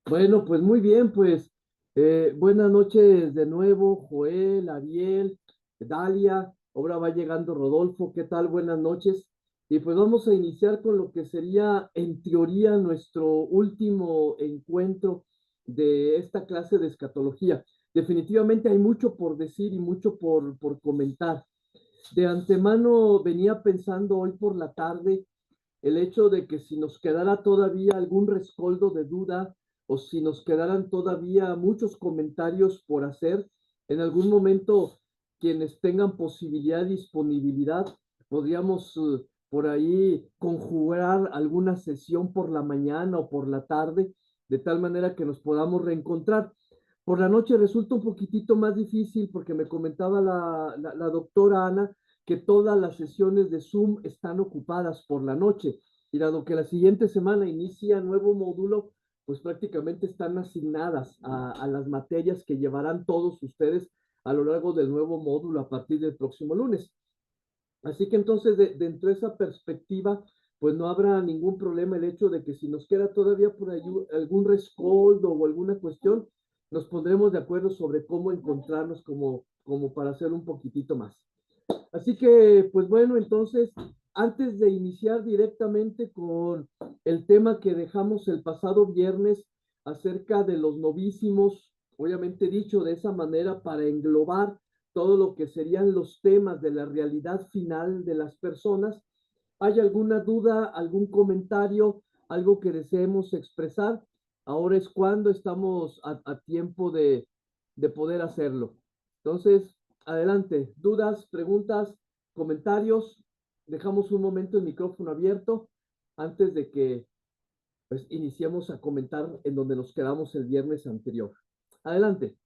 Bueno, pues muy bien, pues buenas noches de nuevo, Joel, Ariel, Dalia, ahora va llegando Rodolfo, ¿qué tal? Buenas noches. Y pues vamos a iniciar con lo que sería, en teoría, nuestro último encuentro de esta clase de escatología. Definitivamente hay mucho por decir y mucho por comentar. De antemano venía pensando hoy por la tarde el hecho de que si nos quedara todavía algún rescoldo de duda o si nos quedaran todavía muchos comentarios por hacer, en algún momento quienes tengan posibilidad y disponibilidad, podríamos por ahí conjugar alguna sesión por la mañana o por la tarde, de tal manera que nos podamos reencontrar. Por la noche resulta un poquitito más difícil porque me comentaba la doctora Ana que todas las sesiones de Zoom están ocupadas por la noche. Y dado que la siguiente semana inicia nuevo módulo, pues prácticamente están asignadas a las materias que llevarán todos ustedes a lo largo del nuevo módulo a partir del próximo lunes. Así que entonces, dentro de esa perspectiva, pues no habrá ningún problema el hecho de que si nos queda todavía por ahí algún rescoldo o alguna cuestión, nos pondremos de acuerdo sobre cómo encontrarnos como para hacer un poquitito más. Así que, pues bueno, entonces, antes de iniciar directamente con el tema que dejamos el pasado viernes acerca de los novísimos, obviamente dicho de esa manera para englobar todo lo que serían los temas de la realidad final de las personas, ¿hay alguna duda, algún comentario, algo que deseemos expresar? Ahora es cuando estamos a tiempo de poder hacerlo. Entonces, adelante, dudas, preguntas, comentarios. Dejamos un momento el micrófono abierto antes de que pues iniciemos a comentar en donde nos quedamos el viernes anterior. Adelante.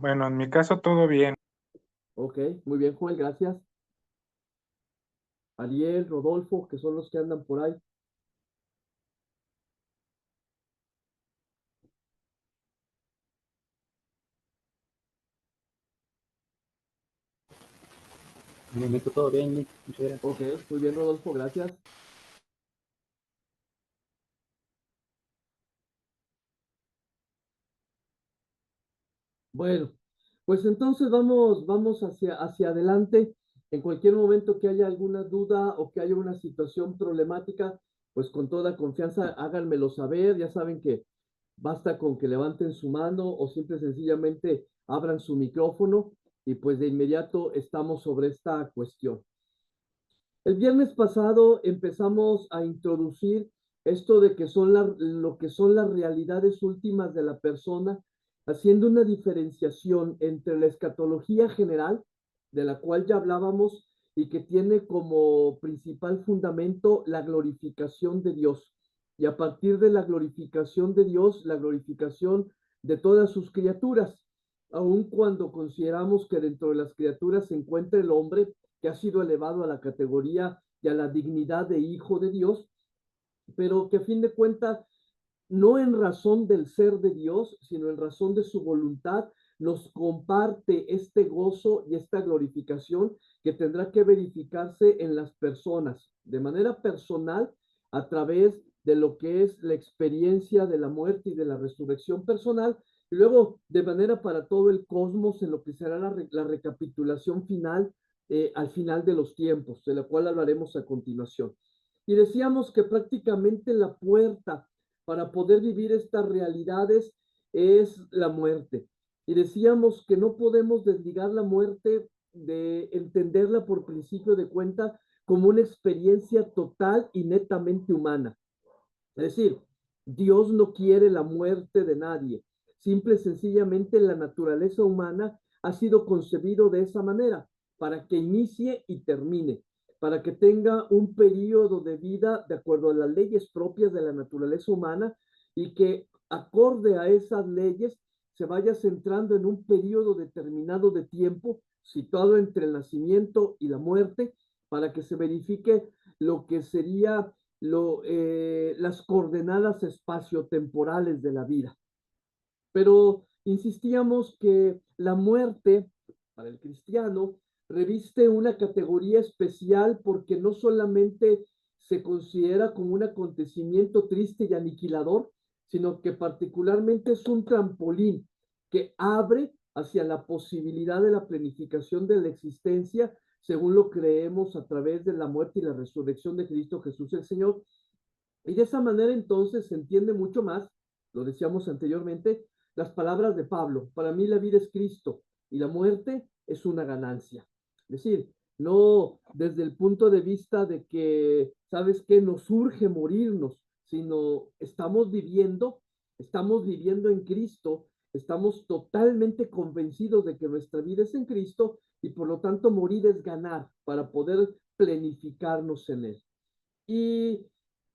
Bueno, en mi caso todo bien. Ok, muy bien, Joel, gracias. Ariel, Rodolfo, que son los que andan por ahí. De momento todo bien, Nick. Muchas gracias. Ok, muy bien, Rodolfo, gracias. Bueno, pues entonces vamos hacia adelante. En cualquier momento que haya alguna duda o que haya una situación problemática, pues con toda confianza háganmelo saber. Ya saben que basta con que levanten su mano o simple y sencillamente abran su micrófono y pues de inmediato estamos sobre esta cuestión. El viernes pasado empezamos a introducir esto de que son lo que son las realidades últimas de la persona, haciendo una diferenciación entre la escatología general, de la cual ya hablábamos, y que tiene como principal fundamento la glorificación de Dios. Y a partir de la glorificación de Dios, la glorificación de todas sus criaturas, aun cuando consideramos que dentro de las criaturas se encuentra el hombre, que ha sido elevado a la categoría y a la dignidad de hijo de Dios, pero que a fin de cuentas, no en razón del ser de Dios, sino en razón de su voluntad, nos comparte este gozo y esta glorificación que tendrá que verificarse en las personas, de manera personal, a través de lo que es la experiencia de la muerte y de la resurrección personal, y luego de manera para todo el cosmos en lo que será la recapitulación final al final de los tiempos, de la cual hablaremos a continuación. Y decíamos que prácticamente la puerta para poder vivir estas realidades es la muerte. Y decíamos que no podemos desligar la muerte de entenderla por principio de cuenta como una experiencia total y netamente humana. Es decir, Dios no quiere la muerte de nadie. Simple y sencillamente la naturaleza humana ha sido concebido de esa manera, para que inicie y termine, para que tenga un periodo de vida de acuerdo a las leyes propias de la naturaleza humana y que acorde a esas leyes se vaya centrando en un periodo determinado de tiempo situado entre el nacimiento y la muerte para que se verifique lo que sería las coordenadas espaciotemporales de la vida. Pero insistíamos que la muerte para el cristiano reviste una categoría especial porque no solamente se considera como un acontecimiento triste y aniquilador, sino que particularmente es un trampolín que abre hacia la posibilidad de la planificación de la existencia, según lo creemos a través de la muerte y la resurrección de Cristo Jesús el Señor. Y de esa manera entonces se entiende mucho más, lo decíamos anteriormente, las palabras de Pablo. Para mí la vida es Cristo y la muerte es una ganancia. Es decir, no desde el punto de vista de que, ¿sabes qué? Nos urge morirnos, sino estamos viviendo en Cristo, estamos totalmente convencidos de que nuestra vida es en Cristo y por lo tanto morir es ganar para poder planificarnos en Él. Y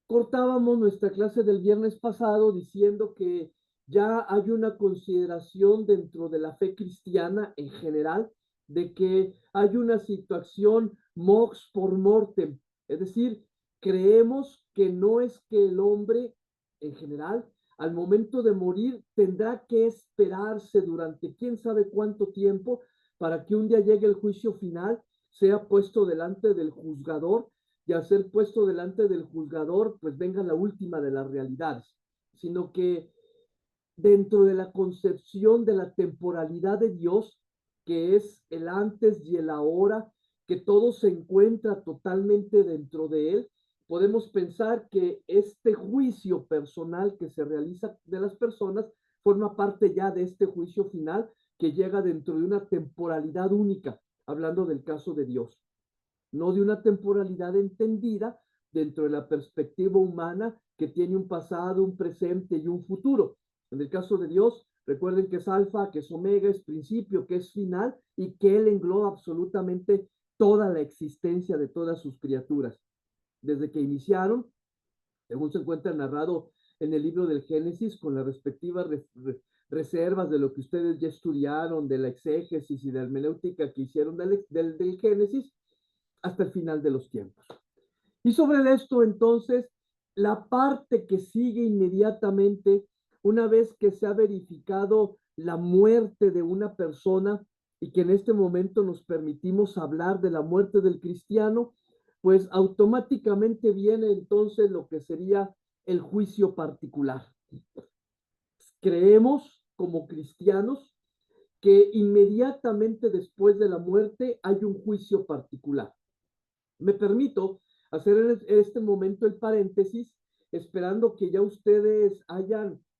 cortábamos nuestra clase del viernes pasado diciendo que ya hay una consideración dentro de la fe cristiana en general de que hay una situación mox por mortem, es decir, creemos que no es que el hombre en general al momento de morir tendrá que esperarse durante quién sabe cuánto tiempo para que un día llegue el juicio final, sea puesto delante del juzgador y al ser puesto delante del juzgador, pues venga la última de las realidades, sino que dentro de la concepción de la temporalidad de Dios, que es el antes y el ahora, que todo se encuentra totalmente dentro de él, podemos pensar que este juicio personal que se realiza de las personas forma parte ya de este juicio final que llega dentro de una temporalidad única, hablando del caso de Dios, no de una temporalidad entendida dentro de la perspectiva humana que tiene un pasado, un presente y un futuro. En el caso de Dios, recuerden que es alfa, que es omega, es principio, que es final y que Él engloba absolutamente toda la existencia de todas sus criaturas. Desde que iniciaron, según se encuentra narrado en el libro del Génesis, con las respectivas reservas de lo que ustedes ya estudiaron, de la exégesis y de la hermenéutica que hicieron del Génesis, hasta el final de los tiempos. Y sobre esto, entonces, la parte que sigue inmediatamente, una vez que se ha verificado la muerte de una persona y que en este momento nos permitimos hablar de la muerte del cristiano, pues automáticamente viene entonces lo que sería el juicio particular. Creemos como cristianos que inmediatamente después de la muerte hay un juicio particular. Me permito hacer en este momento el paréntesis, esperando que ya ustedes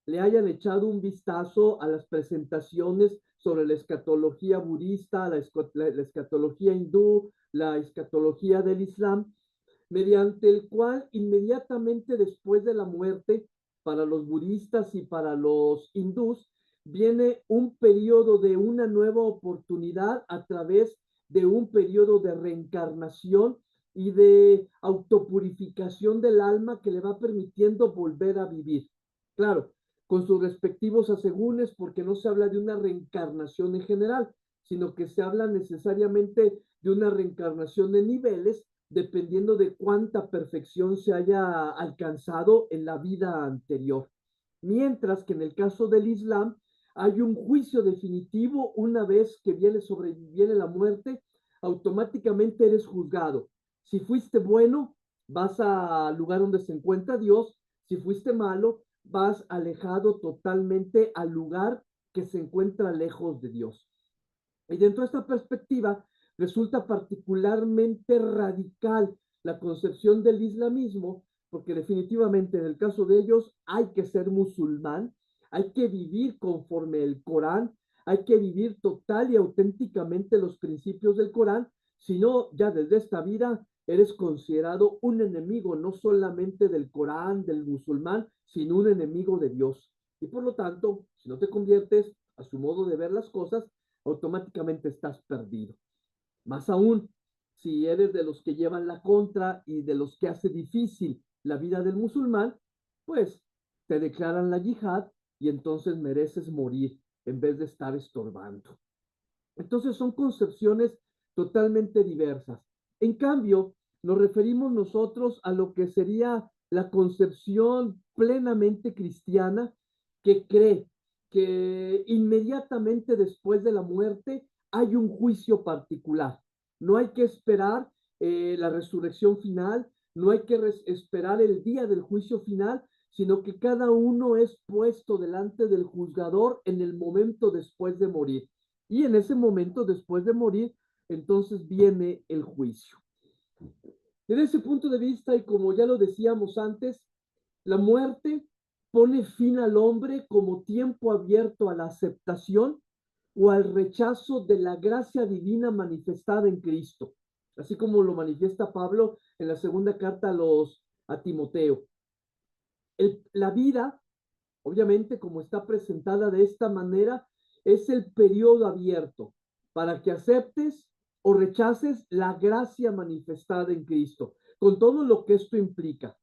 le hayan echado un vistazo a las presentaciones sobre la escatología budista, la escatología hindú, la escatología del Islam, mediante el cual inmediatamente después de la muerte, para los budistas y para los hindús, viene un periodo de una nueva oportunidad a través de un periodo de reencarnación y de autopurificación del alma que le va permitiendo volver a vivir. Claro, con sus respectivos asegúnes, porque no se habla de una reencarnación en general, sino que se habla necesariamente de una reencarnación de niveles, dependiendo de cuánta perfección se haya alcanzado en la vida anterior. Mientras que en el caso del Islam hay un juicio definitivo una vez que viene la muerte, automáticamente eres juzgado. Si fuiste bueno, vas al lugar donde se encuentra Dios. Si fuiste malo, vas alejado totalmente al lugar que se encuentra lejos de Dios. Y dentro de esta perspectiva, resulta particularmente radical la concepción del islamismo, porque definitivamente en el caso de ellos hay que ser musulmán, hay que vivir conforme el Corán, hay que vivir total y auténticamente los principios del Corán, si no, ya desde esta vida eres considerado un enemigo no solamente del Corán, del musulmán, sino un enemigo de Dios. Y por lo tanto, si no te conviertes a su modo de ver las cosas, automáticamente estás perdido. Más aún, si eres de los que llevan la contra y de los que hace difícil la vida del musulmán, pues te declaran la yihad y entonces mereces morir en vez de estar estorbando. Entonces son concepciones totalmente diversas. En cambio, nos referimos nosotros a lo que sería la concepción plenamente cristiana que cree que inmediatamente después de la muerte hay un juicio particular. No hay que esperar la resurrección final, no hay que esperar el día del juicio final, sino que cada uno es puesto delante del juzgador en el momento después de morir. Y en ese momento después de morir, entonces viene el juicio. Desde ese punto de vista, y como ya lo decíamos antes, la muerte pone fin al hombre como tiempo abierto a la aceptación o al rechazo de la gracia divina manifestada en Cristo, así como lo manifiesta Pablo en la segunda carta a Timoteo. La vida, obviamente, como está presentada de esta manera, es el periodo abierto para que aceptes o rechaces la gracia manifestada en Cristo, con todo lo que esto implica.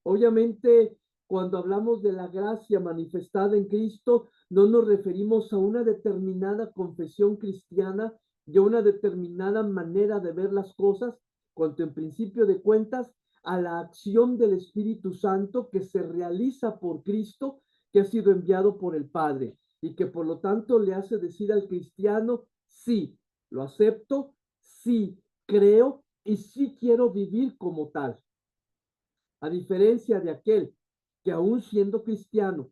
Obviamente, cuando hablamos de la gracia manifestada en Cristo, no nos referimos a una determinada confesión cristiana y a una determinada manera de ver las cosas, cuando en principio de cuentas a la acción del Espíritu Santo que se realiza por Cristo, que ha sido enviado por el Padre y que por lo tanto le hace decir al cristiano, sí, lo acepto, sí, creo y sí quiero vivir como tal. A diferencia de aquel que aún siendo cristiano,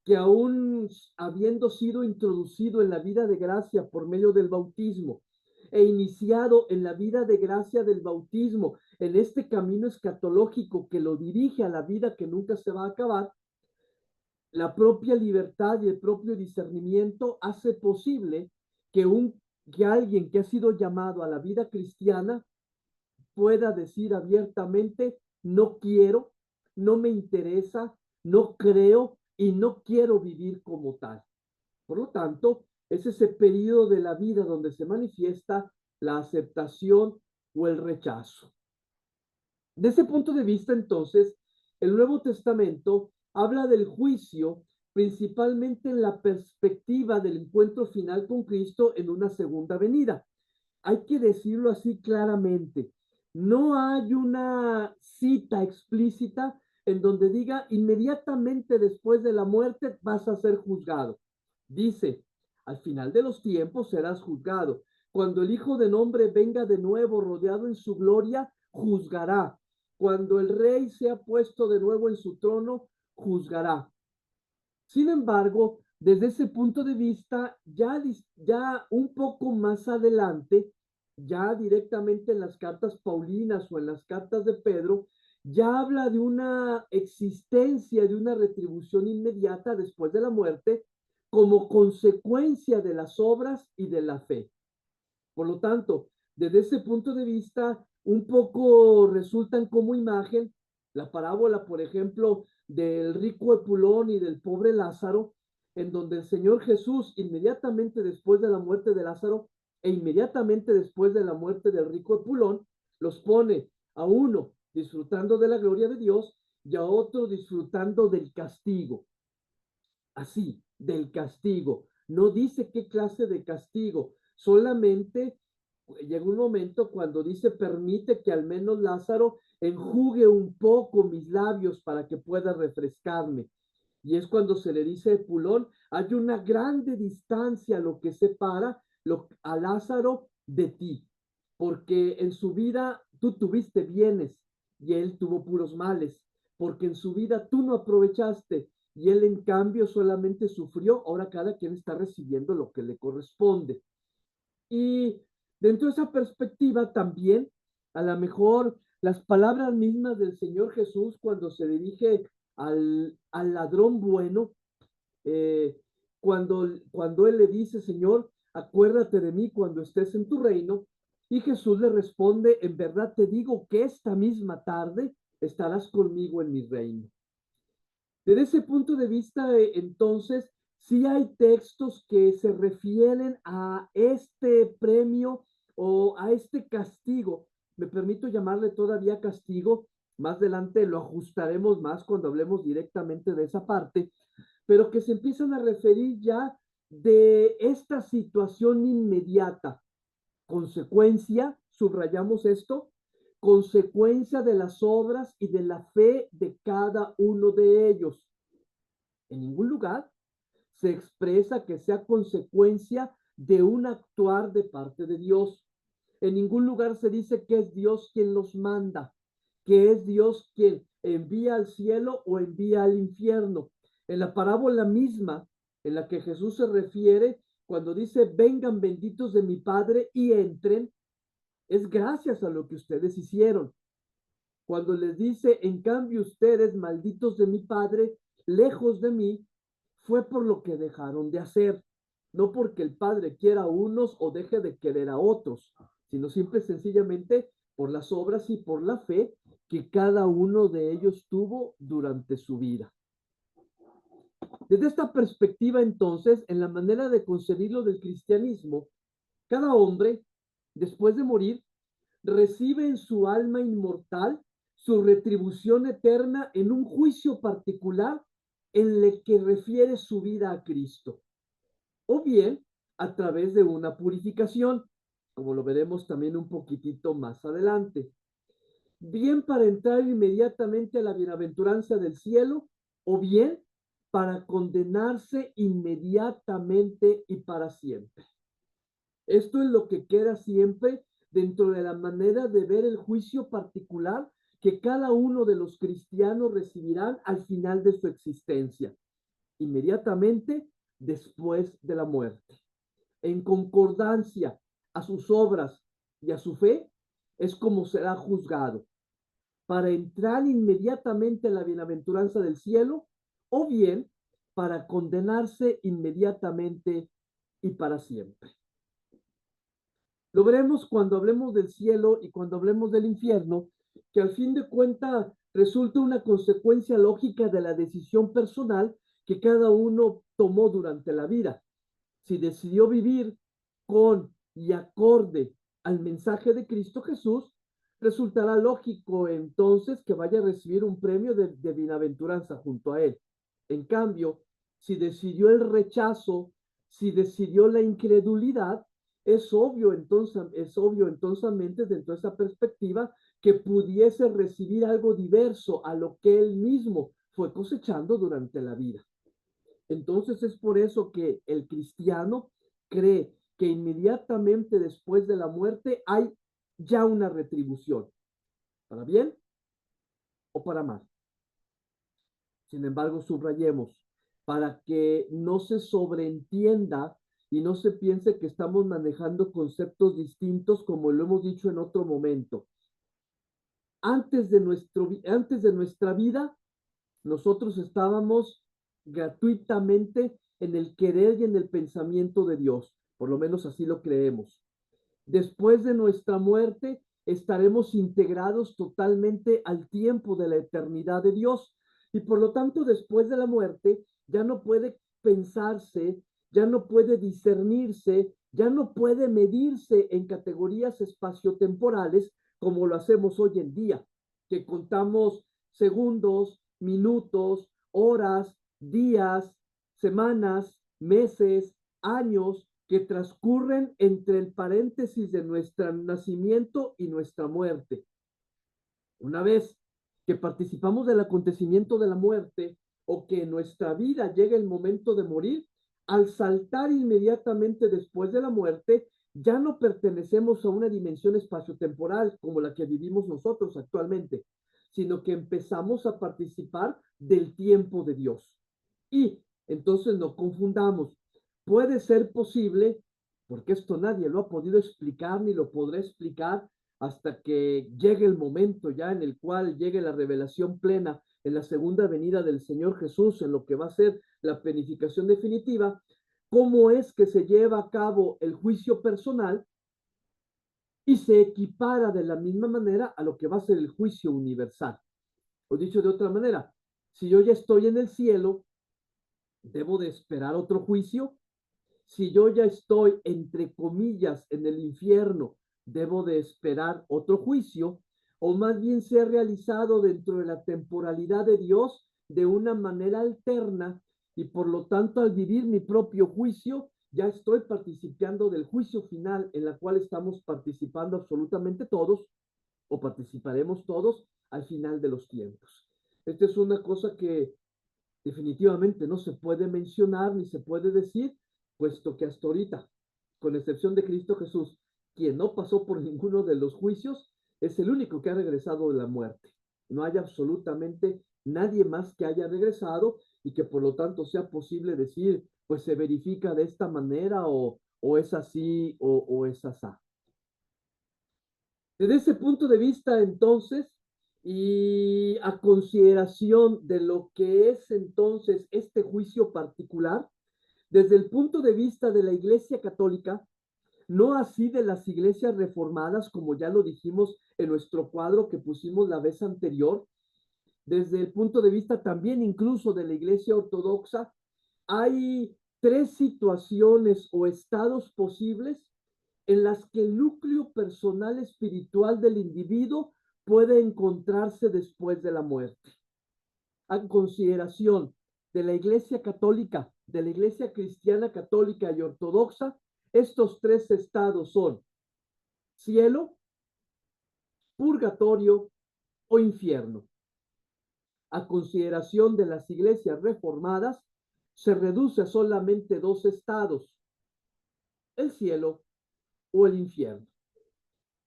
que aún habiendo sido introducido en la vida de gracia por medio del bautismo e iniciado en la vida de gracia del bautismo, en este camino escatológico que lo dirige a la vida que nunca se va a acabar, la propia libertad y el propio discernimiento hace posible que, que alguien que ha sido llamado a la vida cristiana pueda decir abiertamente, no quiero, no me interesa, no creo y no quiero vivir como tal. Por lo tanto, es ese periodo de la vida donde se manifiesta la aceptación o el rechazo. De ese punto de vista, entonces, el Nuevo Testamento habla del juicio principalmente en la perspectiva del encuentro final con Cristo en una segunda venida. Hay que decirlo así claramente. No hay una cita explícita en donde diga inmediatamente después de la muerte vas a ser juzgado. Dice, al final de los tiempos serás juzgado. Cuando el Hijo del Hombre venga de nuevo rodeado en su gloria, juzgará. Cuando el Rey sea puesto de nuevo en su trono, juzgará. Sin embargo, desde ese punto de vista, ya un poco más adelante, ya directamente en las cartas paulinas o en las cartas de Pedro, ya habla de una existencia, de una retribución inmediata después de la muerte, como consecuencia de las obras y de la fe. Por lo tanto, desde ese punto de vista, un poco resultan como imagen la parábola, por ejemplo, del rico Epulón y del pobre Lázaro, en donde el Señor Jesús, inmediatamente después de la muerte de Lázaro e inmediatamente después de la muerte del rico Epulón, los pone a uno disfrutando de la gloria de Dios y a otro disfrutando del castigo. Así, del castigo. No dice qué clase de castigo, solamente llega un momento cuando dice, permite que al menos Lázaro enjugue un poco mis labios para que pueda refrescarme. Y es cuando se le dice a Epulón, hay una grande distancia lo que separa a Lázaro de ti, porque en su vida tú tuviste bienes y él tuvo puros males, porque en su vida tú no aprovechaste y él en cambio solamente sufrió. Ahora cada quien está recibiendo lo que le corresponde. Y dentro de esa perspectiva también, a lo mejor las palabras mismas del Señor Jesús cuando se dirige al ladrón bueno, cuando él le dice, Señor, acuérdate de mí cuando estés en tu reino, y Jesús le responde, en verdad te digo que esta misma tarde estarás conmigo en mi reino. Desde ese punto de vista, entonces, sí hay textos que se refieren a este premio o a este castigo. Me permito llamarle todavía castigo. Más adelante lo ajustaremos más cuando hablemos directamente de esa parte, pero que se empiezan a referir ya de esta situación inmediata. Consecuencia, subrayamos esto, consecuencia de las obras y de la fe de cada uno de ellos. En ningún lugar se expresa que sea consecuencia de un actuar de parte de Dios. En ningún lugar se dice que es Dios quien los manda, que es Dios quien envía al cielo o envía al infierno. En la parábola misma en la que Jesús se refiere cuando dice, vengan benditos de mi Padre y entren, es gracias a lo que ustedes hicieron. Cuando les dice, en cambio ustedes, malditos de mi Padre, lejos de mí, fue por lo que dejaron de hacer, no porque el Padre quiera a unos o deje de querer a otros, sino simple y sencillamente por las obras y por la fe que cada uno de ellos tuvo durante su vida. Desde esta perspectiva, entonces, en la manera de concebirlo del cristianismo, cada hombre, después de morir, recibe en su alma inmortal su retribución eterna en un juicio particular en el que refiere su vida a Cristo, o bien a través de una purificación, como lo veremos también un poquitito más adelante, bien para entrar inmediatamente a la bienaventuranza del cielo, o bien para condenarse inmediatamente y para siempre. Esto es lo que queda siempre dentro de la manera de ver el juicio particular que cada uno de los cristianos recibirán al final de su existencia, inmediatamente después de la muerte. En concordancia a sus obras y a su fe, es como será juzgado, para entrar inmediatamente en la bienaventuranza del cielo, o bien para condenarse inmediatamente y para siempre. Lo veremos cuando hablemos del cielo y cuando hablemos del infierno, que al fin de cuentas resulta una consecuencia lógica de la decisión personal que cada uno tomó durante la vida. Si decidió vivir con y acorde al mensaje de Cristo Jesús, resultará lógico entonces que vaya a recibir un premio de bienaventuranza junto a él. En cambio, si decidió el rechazo, si decidió la incredulidad, es obvio entonces dentro de esa perspectiva que pudiese recibir algo diverso a lo que él mismo fue cosechando durante la vida. Entonces es por eso que el cristiano cree que inmediatamente después de la muerte hay ya una retribución, para bien o para mal. Sin embargo, subrayemos, para que no se sobreentienda y no se piense que estamos manejando conceptos distintos como lo hemos dicho en otro momento. Antes de nuestra vida, nosotros estábamos gratuitamente en el querer y en el pensamiento de Dios, por lo menos así lo creemos. Después de nuestra muerte, estaremos integrados totalmente al tiempo de la eternidad de Dios. Y por lo tanto, después de la muerte, ya no puede pensarse, ya no puede discernirse, ya no puede medirse en categorías espaciotemporales como lo hacemos hoy en día, que contamos segundos, minutos, horas, días, semanas, meses, años que transcurren entre el paréntesis de nuestro nacimiento y nuestra muerte. Una vez que participamos del acontecimiento de la muerte o que en nuestra vida llega el momento de morir, al saltar inmediatamente después de la muerte, ya no pertenecemos a una dimensión espaciotemporal como la que vivimos nosotros actualmente, sino que empezamos a participar del tiempo de Dios. Y entonces no confundamos. Puede ser posible, porque esto nadie lo ha podido explicar ni lo podrá explicar hasta que llegue el momento ya en el cual llegue la revelación plena en la segunda venida del Señor Jesús, en lo que va a ser la planificación definitiva, cómo es que se lleva a cabo el juicio personal y se equipara de la misma manera a lo que va a ser el juicio universal. O dicho de otra manera, si yo ya estoy en el cielo, ¿debo de esperar otro juicio? Si yo ya estoy, entre comillas, en el infierno, ¿debo de esperar otro juicio? O más bien ser realizado dentro de la temporalidad de Dios de una manera alterna y por lo tanto al vivir mi propio juicio, ya estoy participando del juicio final en la cual estamos participando absolutamente todos o participaremos todos al final de los tiempos. Esta es una cosa que definitivamente no se puede mencionar ni se puede decir, puesto que hasta ahorita, con excepción de Cristo Jesús, quien no pasó por ninguno de los juicios, es el único que ha regresado de la muerte. No hay absolutamente nadie más que haya regresado y que por lo tanto sea posible decir, pues se verifica de esta manera o es así o es asá. Desde ese punto de vista, entonces, y a consideración de lo que es entonces este juicio particular, desde el punto de vista de la Iglesia Católica, no así de las iglesias reformadas, como ya lo dijimos en nuestro cuadro que pusimos la vez anterior, desde el punto de vista también incluso de la Iglesia Ortodoxa, hay tres situaciones o estados posibles en las que el núcleo personal espiritual del individuo puede encontrarse después de la muerte. A consideración de la Iglesia Católica, de la Iglesia Cristiana Católica y Ortodoxa, estos tres estados son cielo, purgatorio o infierno. A consideración de las iglesias reformadas, se reduce a solamente dos estados, el cielo o el infierno.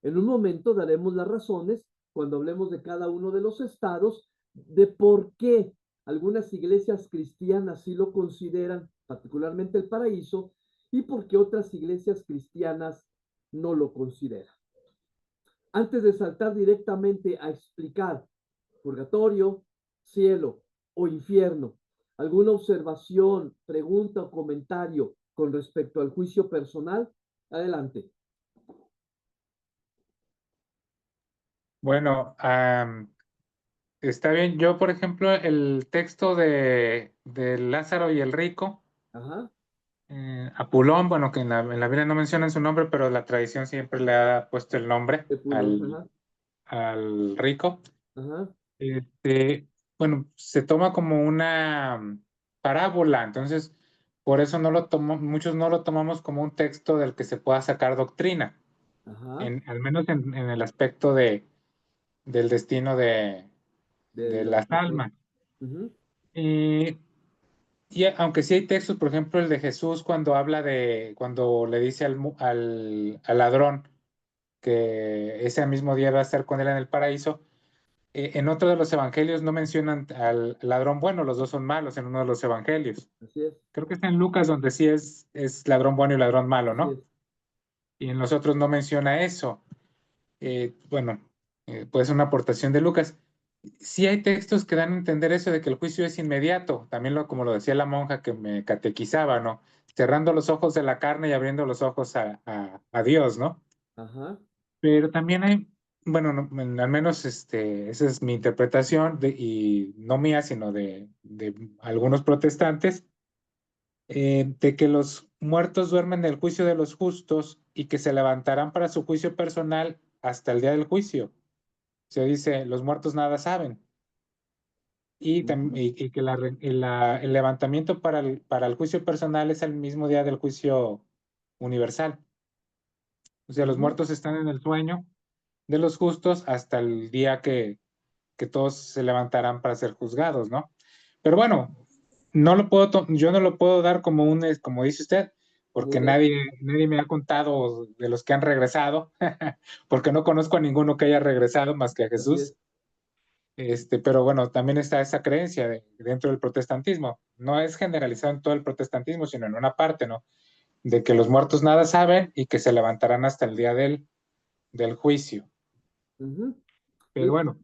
En un momento daremos las razones, cuando hablemos de cada uno de los estados, de por qué algunas iglesias cristianas sí lo consideran, particularmente el paraíso, y por qué otras iglesias cristianas no lo consideran. Antes de saltar directamente a explicar purgatorio, cielo o infierno, ¿alguna observación, pregunta o comentario con respecto al juicio personal? Adelante. Bueno, está bien. Yo, por ejemplo, el texto de Lázaro y el rico, Ajá, Apulón, bueno, que en la Biblia no mencionan su nombre, pero la tradición siempre le ha puesto el nombre ajá, al rico. ajá, Bueno, se toma como una parábola, entonces por eso muchos no lo tomamos como un texto del que se pueda sacar doctrina, ajá, al menos en el aspecto del destino de de las las personas. almas. Ujú, Y, y aunque sí hay textos, por ejemplo, el de Jesús cuando le dice al ladrón que ese mismo día va a estar con él en el paraíso, en otro de los evangelios no mencionan al ladrón bueno, los dos son malos en uno de los evangelios. así es, Creo que está en Lucas donde sí es ladrón bueno y ladrón malo, así es. ¿no? Y en los otros no menciona eso. Bueno, puede ser una aportación de Lucas. Sí hay textos que dan a entender eso de que el juicio es inmediato, también como lo decía la monja que me catequizaba, ¿no? Cerrando los ojos de la carne y abriendo los ojos a Dios, ¿no? Ajá, Pero también hay, bueno, al menos esa es mi interpretación, y no mía, sino de algunos protestantes, de que los muertos duermen en el juicio de los justos y que se levantarán para su juicio personal hasta el día del juicio. Se dice, los muertos nada saben. ujú, Y que el levantamiento para el juicio personal es el mismo día del juicio universal. O sea, los ujú, muertos están en el sueño de los justos hasta el día que todos se levantarán para ser juzgados, ¿no? Pero bueno, yo no lo puedo dar como dice usted, como porque un hecho, nadie me ha contado de los que han regresado, porque no conozco a ninguno que haya regresado más que a así es. Jesús. Pero bueno, también está esa creencia dentro del protestantismo. No es generalizado en todo el protestantismo, sino en una parte, ¿no? De que los muertos nada saben y que se levantarán hasta el día del juicio. Ujú. Pero Sí, bueno,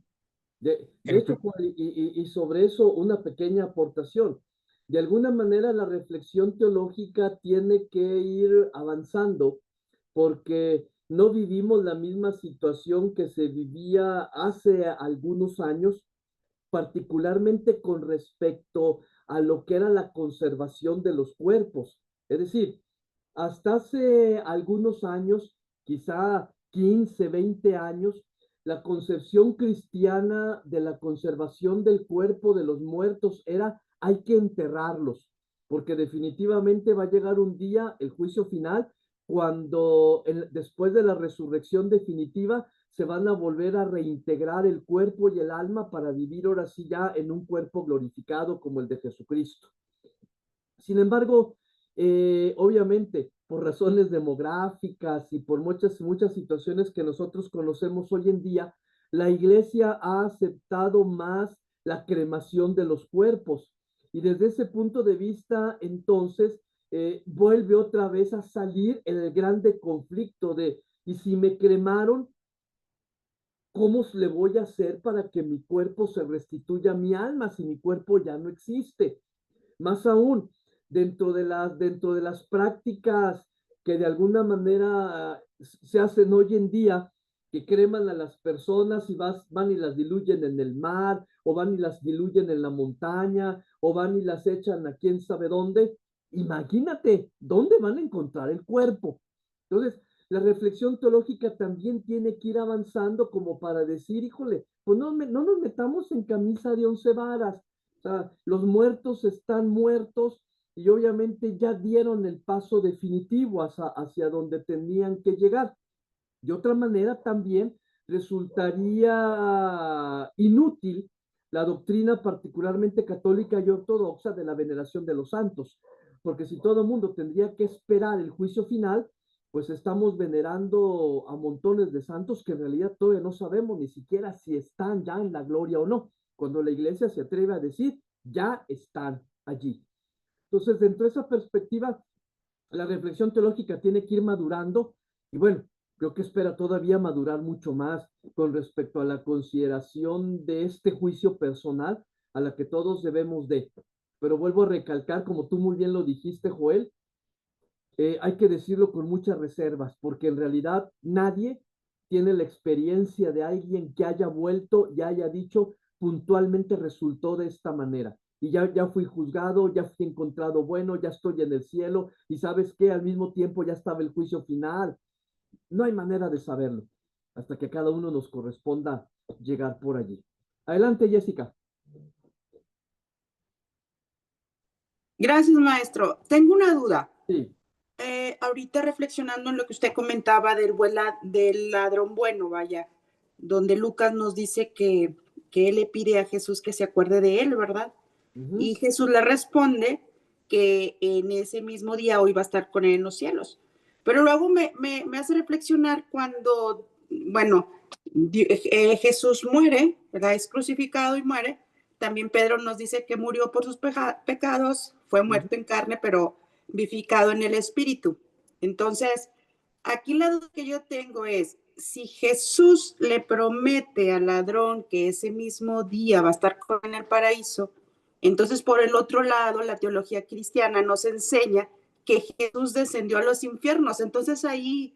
de hecho, Juan, y sobre eso una pequeña aportación. De alguna manera la reflexión teológica tiene que ir avanzando porque no vivimos la misma situación que se vivía hace algunos años, particularmente con respecto a lo que era la conservación de los cuerpos. Es decir, hasta hace algunos años, quizá 15, 20 años, la concepción cristiana de la conservación del cuerpo de los muertos era hay que enterrarlos, porque definitivamente va a llegar un día, el juicio final, cuando después de la resurrección definitiva se van a volver a reintegrar el cuerpo y el alma para vivir ahora sí ya en un cuerpo glorificado como el de Jesucristo. Sin embargo, obviamente, por razones demográficas y por muchas situaciones que nosotros conocemos hoy en día, la iglesia ha aceptado más la cremación de los cuerpos. Y desde ese punto de vista, entonces, vuelve otra vez a salir el grande conflicto de, ¿y si me cremaron? ¿Cómo le voy a hacer para que mi cuerpo se restituya a mi alma si mi cuerpo ya no existe? Más aún, dentro de las prácticas que de alguna manera se hacen hoy en día, que creman a las personas y van y las diluyen en el mar, o van y las diluyen en la montaña, o van y las echan a quién sabe dónde. Imagínate, ¿dónde van a encontrar el cuerpo? Entonces, la reflexión teológica también tiene que ir avanzando como para decir, híjole, pues no nos metamos en camisa de 11 varas. O sea, los muertos están muertos y obviamente ya dieron el paso definitivo hacia donde tenían que llegar. De otra manera, también resultaría inútil la doctrina particularmente católica y ortodoxa de la veneración de los santos, porque si todo el mundo tendría que esperar el juicio final, pues estamos venerando a montones de santos que en realidad todavía no sabemos ni siquiera si están ya en la gloria o no, cuando la iglesia se atreve a decir, ya están allí. Entonces, dentro de esa perspectiva, la reflexión teológica tiene que ir madurando y bueno, creo que espera todavía madurar mucho más con respecto a la consideración de este juicio personal a la que todos debemos de. Pero vuelvo a recalcar, como tú muy bien lo dijiste, Joel, hay que decirlo con muchas reservas, porque en realidad nadie tiene la experiencia de alguien que haya vuelto y haya dicho puntualmente resultó de esta manera. Y ya fui juzgado, ya fui encontrado bueno, ya estoy en el cielo y sabes que al mismo tiempo ya estaba el juicio final. No hay manera de saberlo hasta que a cada uno nos corresponda llegar por allí. Adelante, Jessica. Gracias, maestro. Tengo una duda. Sí. Ahorita reflexionando en lo que usted comentaba del ladrón bueno, vaya, donde Lucas nos dice que él le pide a Jesús que se acuerde de él, ¿verdad? Y Jesús le responde que en ese mismo día hoy va a estar con él en los cielos. Pero luego me hace reflexionar cuando, bueno, Jesús muere, ¿verdad? Es crucificado y muere. También Pedro nos dice que murió por sus pecados, fue muerto en carne, pero vivificado en el espíritu. Entonces, aquí la duda que yo tengo es, si Jesús le promete al ladrón que ese mismo día va a estar con él en el paraíso, entonces por el otro lado, la teología cristiana nos enseña que Jesús descendió a los infiernos. Entonces ahí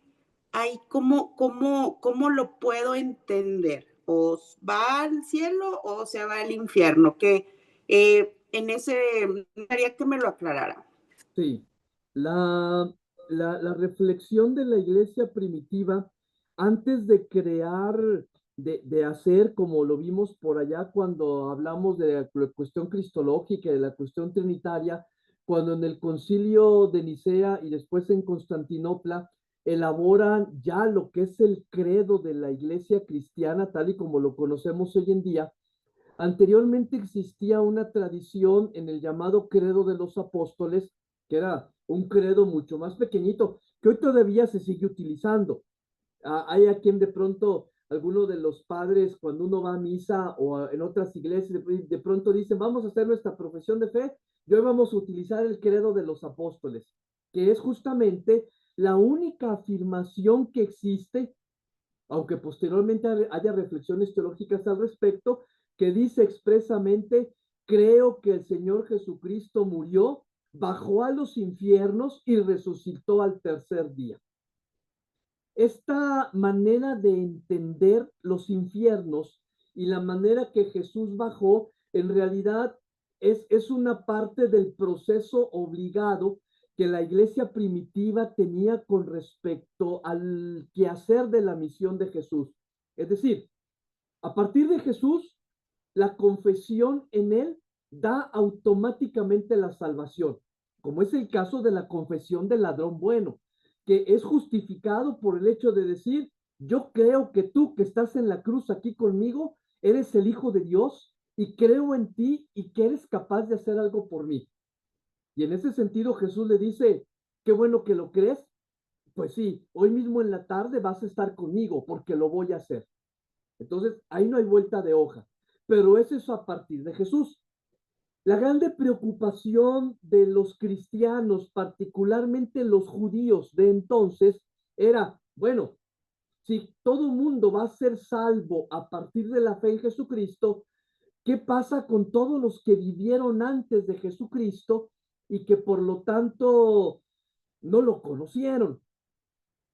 ¿cómo lo puedo entender? ¿O va al cielo o se va al infierno? Que en ese, me gustaría que me lo aclarara. Sí, la reflexión de la iglesia primitiva, antes de crear, de hacer, como lo vimos por allá cuando hablamos de la cuestión cristológica, de la cuestión trinitaria, cuando en el concilio de Nicea y después en Constantinopla elaboran ya lo que es el credo de la iglesia cristiana, tal y como lo conocemos hoy en día. Anteriormente existía una tradición en el llamado credo de los apóstoles, que era un credo mucho más pequeñito, que hoy todavía se sigue utilizando. Hay a quien de pronto, alguno de los padres, cuando uno va a misa o en otras iglesias, de pronto dicen, vamos a hacer nuestra profesión de fe y hoy vamos a utilizar el credo de los apóstoles, que es justamente la única afirmación que existe, aunque posteriormente haya reflexiones teológicas al respecto, que dice expresamente, creo que el Señor Jesucristo murió, bajó a los infiernos y resucitó al tercer día. Esta manera de entender los infiernos y la manera que Jesús bajó, en realidad es una parte del proceso obligado que la iglesia primitiva tenía con respecto al quehacer de la misión de Jesús. Es decir, a partir de Jesús, la confesión en él da automáticamente la salvación, como es el caso de la confesión del ladrón bueno, que es justificado por el hecho de decir, yo creo que tú que estás en la cruz aquí conmigo, eres el Hijo de Dios y creo en ti y que eres capaz de hacer algo por mí. Y en ese sentido Jesús le dice, qué bueno que lo crees, pues sí, hoy mismo en la tarde vas a estar conmigo porque lo voy a hacer. Entonces, ahí no hay vuelta de hoja, pero es eso a partir de Jesús. La grande preocupación de los cristianos, particularmente los judíos de entonces, era, bueno, si todo mundo va a ser salvo a partir de la fe en Jesucristo, ¿qué pasa con todos los que vivieron antes de Jesucristo y que por lo tanto no lo conocieron?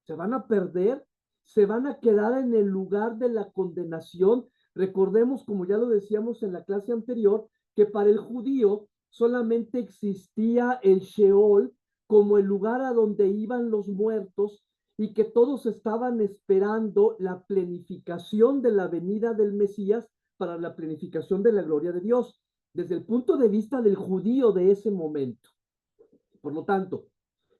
¿Se van a perder? ¿Se van a quedar en el lugar de la condenación? Recordemos, como ya lo decíamos en la clase anterior, que para el judío solamente existía el Sheol como el lugar a donde iban los muertos y que todos estaban esperando la plenificación de la venida del Mesías para la plenificación de la gloria de Dios, desde el punto de vista del judío de ese momento. Por lo tanto,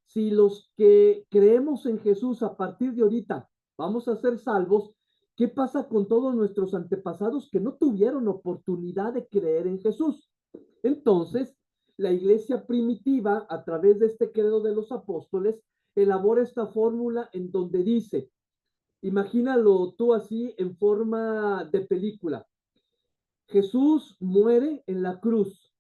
si los que creemos en Jesús a partir de ahorita vamos a ser salvos, ¿qué pasa con todos nuestros antepasados que no tuvieron oportunidad de creer en Jesús? Entonces, la iglesia primitiva, a través de este credo de los apóstoles, elabora esta fórmula en donde dice, imagínalo tú así en forma de película. Jesús muere en la cruz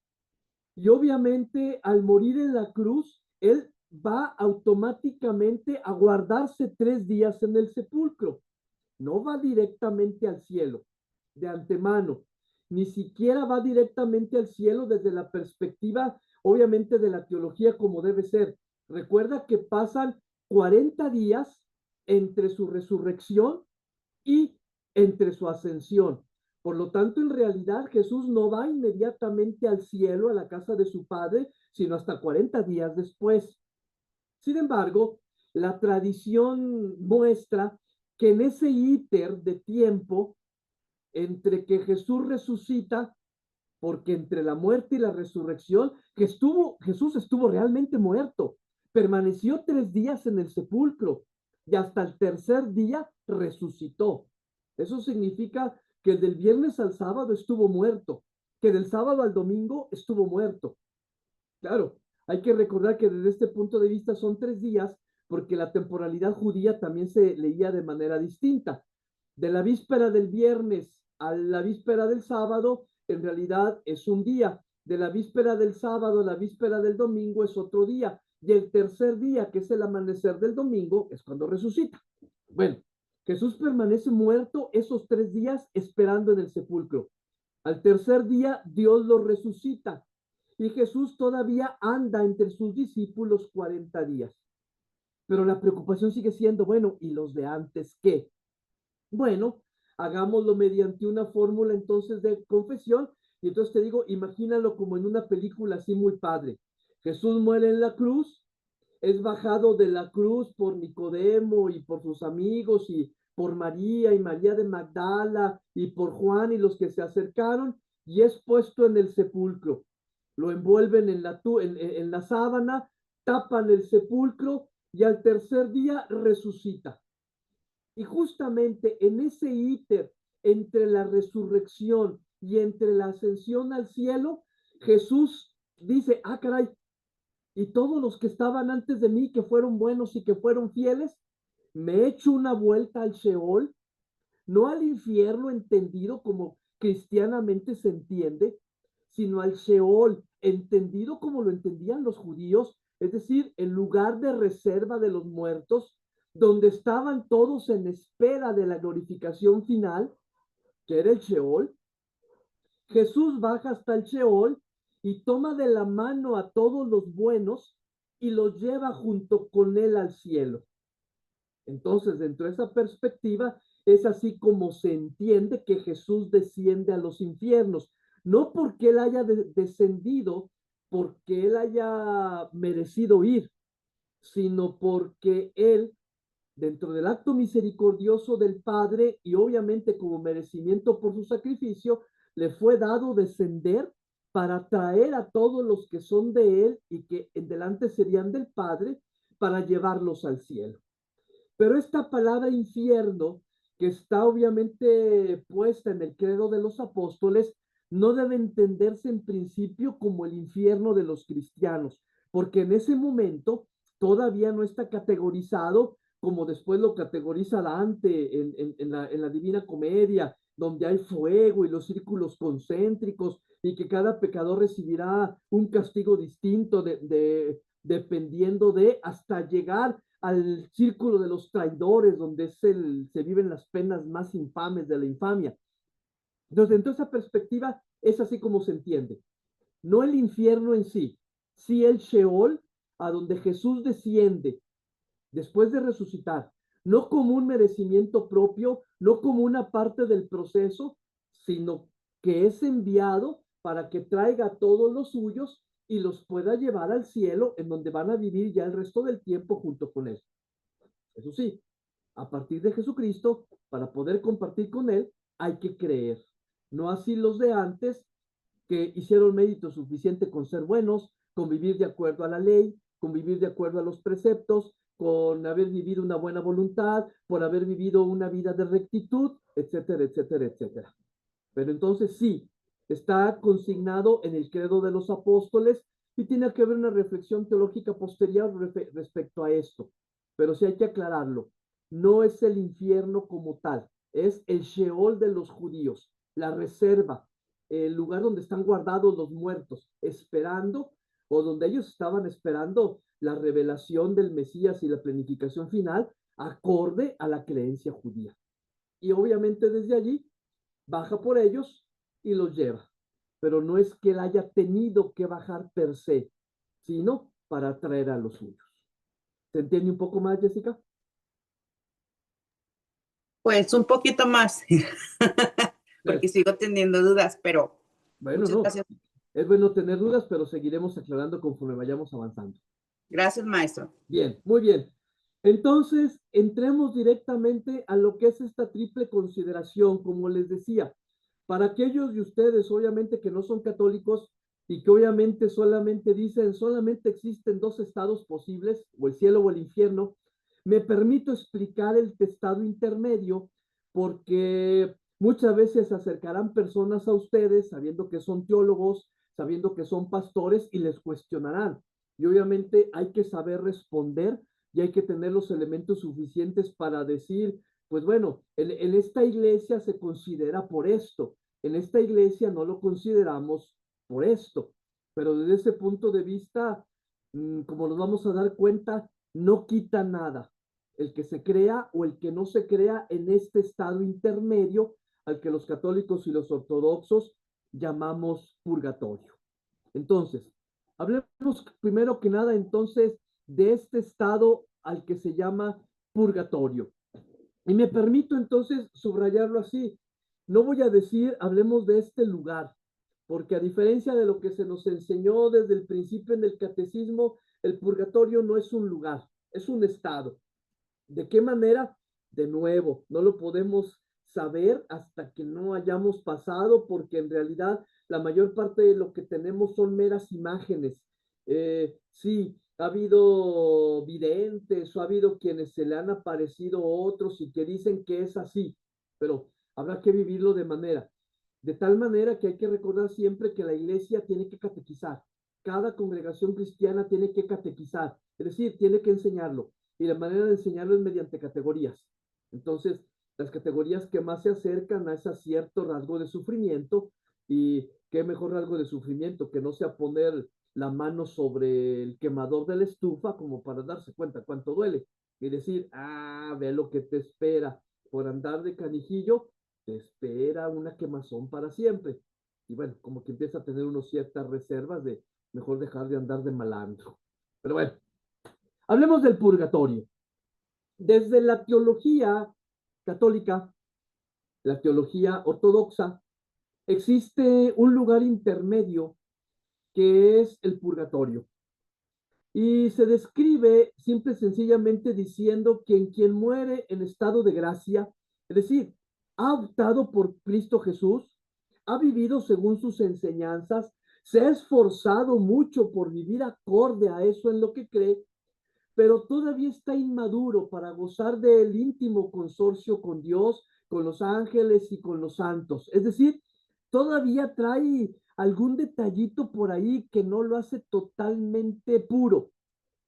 y obviamente al morir en la cruz, él va automáticamente a guardarse 3 días en el sepulcro. No va directamente al cielo de antemano, ni siquiera va directamente al cielo desde la perspectiva, obviamente, de la teología como debe ser. Recuerda que pasan 40 días entre su resurrección y entre su ascensión. Por lo tanto, en realidad Jesús no va inmediatamente al cielo, a la casa de su Padre, sino hasta 40 días después. Sin embargo, la tradición muestra que en ese íter de tiempo entre que Jesús resucita, porque entre la muerte y la resurrección, Jesús estuvo realmente muerto, permaneció 3 días en el sepulcro y hasta el tercer día resucitó. Eso significa que del viernes al sábado estuvo muerto, que del sábado al domingo estuvo muerto. Claro, hay que recordar que desde este punto de vista son 3 días, porque la temporalidad judía también se leía de manera distinta. De la víspera del viernes a la víspera del sábado, en realidad es un día. De la víspera del sábado a la víspera del domingo es otro día. Y el tercer día, que es el amanecer del domingo, es cuando resucita. Bueno, Jesús permanece muerto esos 3 días esperando en el sepulcro. Al tercer día, Dios lo resucita y Jesús todavía anda entre sus discípulos 40 días. Pero la preocupación sigue siendo, bueno, ¿y los de antes qué? Bueno, hagámoslo mediante una fórmula entonces de confesión. Y entonces te digo, imagínalo como en una película así muy padre. Jesús muere en la cruz, es bajado de la cruz por Nicodemo y por sus amigos y por María y María de Magdala y por Juan y los que se acercaron y es puesto en el sepulcro. Lo envuelven en la sábana, tapan el sepulcro y al tercer día resucita. Y justamente en ese íter entre la resurrección y entre la ascensión al cielo, Jesús dice, ah, caray, y todos los que estaban antes de mí, que fueron buenos y que fueron fieles, me he hecho una vuelta al Sheol, no al infierno entendido como cristianamente se entiende, sino al Sheol entendido como lo entendían los judíos, es decir, el lugar de reserva de los muertos, donde estaban todos en espera de la glorificación final, que era el Sheol. Jesús baja hasta el Sheol y toma de la mano a todos los buenos y los lleva junto con él al cielo. Entonces, dentro de esa perspectiva, es así como se entiende que Jesús desciende a los infiernos, no porque él haya descendido, porque él haya merecido ir, sino porque él, dentro del acto misericordioso del Padre y obviamente como merecimiento por su sacrificio, le fue dado descender para traer a todos los que son de él y que en delante serían del Padre para llevarlos al cielo. Pero esta palabra infierno, que está obviamente puesta en el credo de los apóstoles, no debe entenderse en principio como el infierno de los cristianos, porque en ese momento todavía no está categorizado como después lo categoriza Dante en la Divina Comedia, donde hay fuego y los círculos concéntricos y que cada pecador recibirá un castigo distinto dependiendo de hasta llegar al círculo de los traidores, donde se viven las penas más infames de la infamia. Entonces, dentro de esa perspectiva, es así como se entiende. No el infierno en sí, sí el Sheol, a donde Jesús desciende después de resucitar, no como un merecimiento propio, no como una parte del proceso, sino que es enviado para que traiga a todos los suyos y los pueda llevar al cielo, en donde van a vivir ya el resto del tiempo junto con él. Eso sí, a partir de Jesucristo, para poder compartir con él, hay que creer. No así los de antes, que hicieron mérito suficiente con ser buenos, con vivir de acuerdo a la ley, con vivir de acuerdo a los preceptos, con haber vivido una buena voluntad, por haber vivido una vida de rectitud, etcétera, etcétera, etcétera. Pero entonces sí, está consignado en el credo de los apóstoles y tiene que haber una reflexión teológica posterior respecto a esto. Pero sí hay que aclararlo. No es el infierno como tal, es el Sheol de los judíos, la reserva, el lugar donde están guardados los muertos, esperando, o donde ellos estaban esperando la revelación del Mesías y la planificación final, acorde a la creencia judía. Y obviamente desde allí baja por ellos y los lleva. Pero no es que él haya tenido que bajar per se, sino para atraer a los suyos. ¿Se entiende un poco más, Jessica? Pues un poquito más, porque sigo teniendo dudas, pero bueno, muchas no. gracias. Es bueno tener dudas, pero seguiremos aclarando conforme vayamos avanzando. Gracias, maestro. Bien, muy bien. Entonces, entremos directamente a lo que es esta triple consideración, como les decía, para aquellos de ustedes, obviamente, que no son católicos y que obviamente solamente dicen, solamente existen dos estados posibles, o el cielo o el infierno, me permito explicar el estado intermedio porque muchas veces se acercarán personas a ustedes sabiendo que son teólogos, sabiendo que son pastores y les cuestionarán. Y obviamente hay que saber responder y hay que tener los elementos suficientes para decir, pues bueno, en esta iglesia se considera por esto, en esta iglesia no lo consideramos por esto, pero desde ese punto de vista, como nos vamos a dar cuenta, no quita nada el que se crea o el que no se crea en este estado intermedio al que los católicos y los ortodoxos llamamos purgatorio. Entonces, hablemos primero que nada entonces de este estado al que se llama purgatorio. Y me permito entonces subrayarlo así. No voy a decir, hablemos de este lugar, porque a diferencia de lo que se nos enseñó desde el principio en el catecismo, el purgatorio no es un lugar, es un estado. ¿De qué manera? De nuevo, no lo podemos saber hasta que no hayamos pasado, porque en realidad la mayor parte de lo que tenemos son meras imágenes. Sí, ha habido videntes o ha habido quienes se le han aparecido otros y que dicen que es así, pero habrá que vivirlo de tal manera que hay que recordar siempre que la iglesia tiene que catequizar. Cada congregación cristiana tiene que catequizar, es decir, tiene que enseñarlo. Y la manera de enseñarlo es mediante categorías. Entonces, las categorías que más se acercan a ese cierto rasgo de sufrimiento, y qué mejor rasgo de sufrimiento que no sea poner la mano sobre el quemador de la estufa como para darse cuenta cuánto duele y decir, ve lo que te espera por andar de canijillo, te espera una quemazón para siempre. Y bueno, como que empieza a tener unos ciertas reservas de mejor dejar de andar de malandro. Pero bueno, hablemos del purgatorio. Desde la teología católica, la teología ortodoxa, existe un lugar intermedio que es el purgatorio. Y se describe simple y sencillamente diciendo que en quien muere en estado de gracia, es decir, ha optado por Cristo Jesús, ha vivido según sus enseñanzas, se ha esforzado mucho por vivir acorde a eso en lo que cree, pero todavía está inmaduro para gozar del íntimo consorcio con Dios, con los ángeles y con los santos. Es decir, todavía trae algún detallito por ahí que no lo hace totalmente puro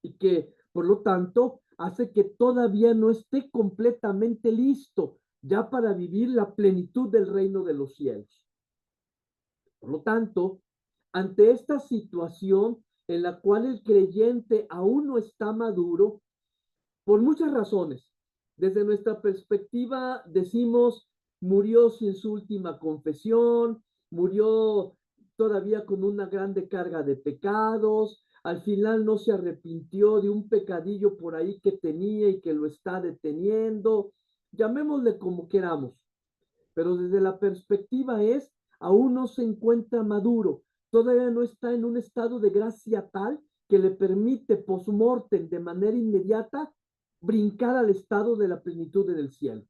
y que, por lo tanto, hace que todavía no esté completamente listo ya para vivir la plenitud del reino de los cielos. Por lo tanto, ante esta situación en la cual el creyente aún no está maduro, por muchas razones, desde nuestra perspectiva decimos, murió sin su última confesión, murió todavía con una grande carga de pecados, al final no se arrepintió de un pecadillo por ahí que tenía y que lo está deteniendo, llamémosle como queramos, pero desde la perspectiva es, aún no se encuentra maduro, todavía no está en un estado de gracia tal que le permite post-mortem de manera inmediata brincar al estado de la plenitud del cielo.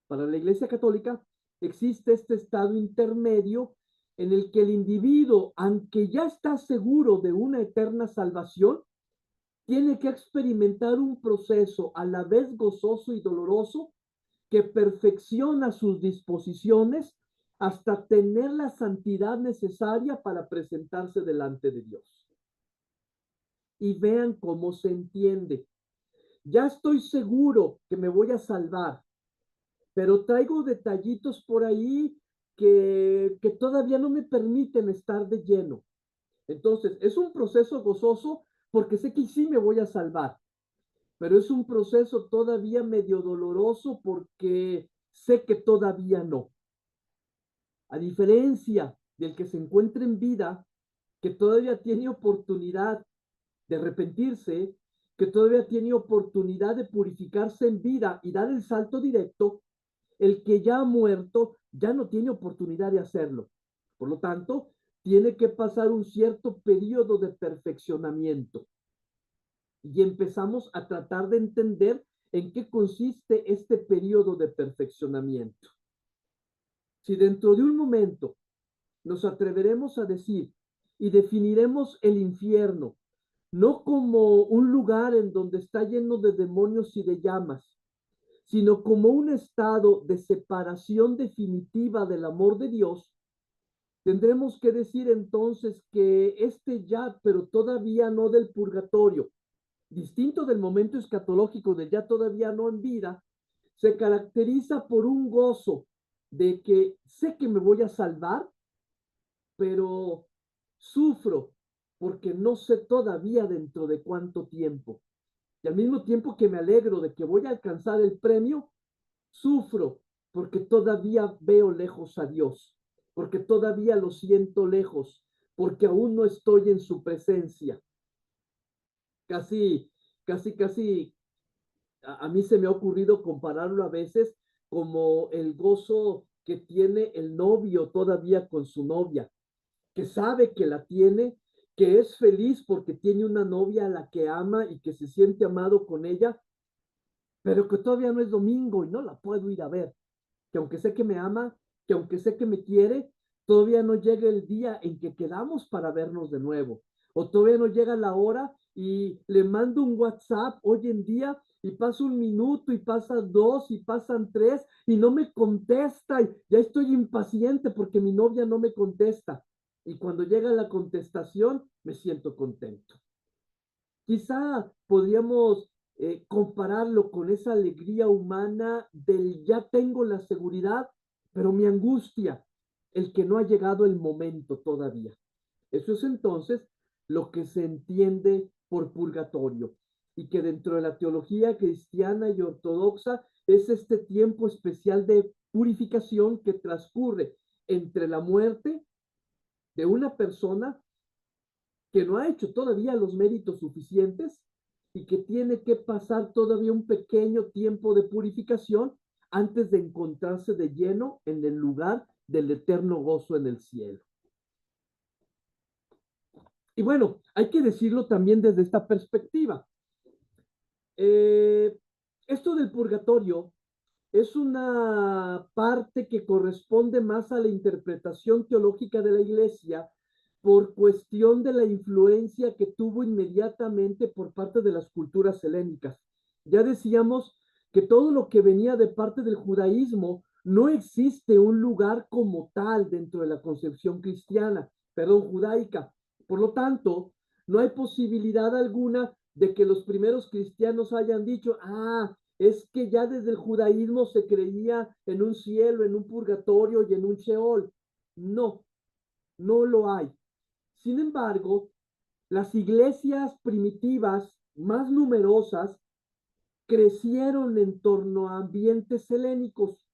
Para la Iglesia Católica existe este estado intermedio en el que el individuo, aunque ya está seguro de una eterna salvación, tiene que experimentar un proceso a la vez gozoso y doloroso que perfecciona sus disposiciones hasta tener la santidad necesaria para presentarse delante de Dios. Y vean cómo se entiende. Ya estoy seguro que me voy a salvar, pero traigo detallitos por ahí que todavía no me permiten estar de lleno. Entonces, es un proceso gozoso porque sé que sí me voy a salvar, pero es un proceso todavía medio doloroso porque sé que todavía no. A diferencia del que se encuentra en vida, que todavía tiene oportunidad de arrepentirse, que todavía tiene oportunidad de purificarse en vida y dar el salto directo, el que ya ha muerto ya no tiene oportunidad de hacerlo. Por lo tanto, tiene que pasar un cierto periodo de perfeccionamiento. Y empezamos a tratar de entender en qué consiste este periodo de perfeccionamiento. Si dentro de un momento nos atreveremos a decir y definiremos el infierno no como un lugar en donde está lleno de demonios y de llamas, sino como un estado de separación definitiva del amor de Dios, tendremos que decir entonces que este ya, pero todavía no del purgatorio, distinto del momento escatológico del ya todavía no en vida, se caracteriza por un gozo de que sé que me voy a salvar, pero sufro porque no sé todavía dentro de cuánto tiempo. Y al mismo tiempo que me alegro de que voy a alcanzar el premio, sufro porque todavía veo lejos a Dios, porque todavía lo siento lejos, porque aún no estoy en su presencia. Casi, casi, a mí se me ha ocurrido compararlo a veces como el gozo que tiene el novio todavía con su novia, que sabe que la tiene, que es feliz porque tiene una novia a la que ama y que se siente amado con ella, pero que todavía no es domingo y no la puedo ir a ver, que aunque sé que me ama, que aunque sé que me quiere, todavía no llega el día en que quedamos para vernos de nuevo, o todavía no llega la hora y le mando un WhatsApp hoy en día y pasa un minuto y pasan dos y pasan tres y no me contesta y ya estoy impaciente porque mi novia no me contesta. Y cuando llega la contestación, me siento contento. Quizá podríamos compararlo con esa alegría humana del ya tengo la seguridad, pero mi angustia, el que no ha llegado el momento todavía. Eso es entonces lo que se entiende por purgatorio y que dentro de la teología cristiana y ortodoxa es este tiempo especial de purificación que transcurre entre la muerte de una persona que no ha hecho todavía los méritos suficientes y que tiene que pasar todavía un pequeño tiempo de purificación antes de encontrarse de lleno en el lugar del eterno gozo en el cielo. Y bueno, hay que decirlo también desde esta perspectiva. Esto del purgatorio es una parte que corresponde más a la interpretación teológica de la Iglesia por cuestión de la influencia que tuvo inmediatamente por parte de las culturas helénicas. Ya decíamos que todo lo que venía de parte del judaísmo no existe un lugar como tal dentro de la concepción cristiana, perdón, judaica. Por lo tanto, no hay posibilidad alguna de que los primeros cristianos hayan dicho, es que ya desde el judaísmo se creía en un cielo, en un purgatorio y en un Sheol. No, no lo hay. Sin embargo, las iglesias primitivas más numerosas crecieron en torno a ambientes helénicos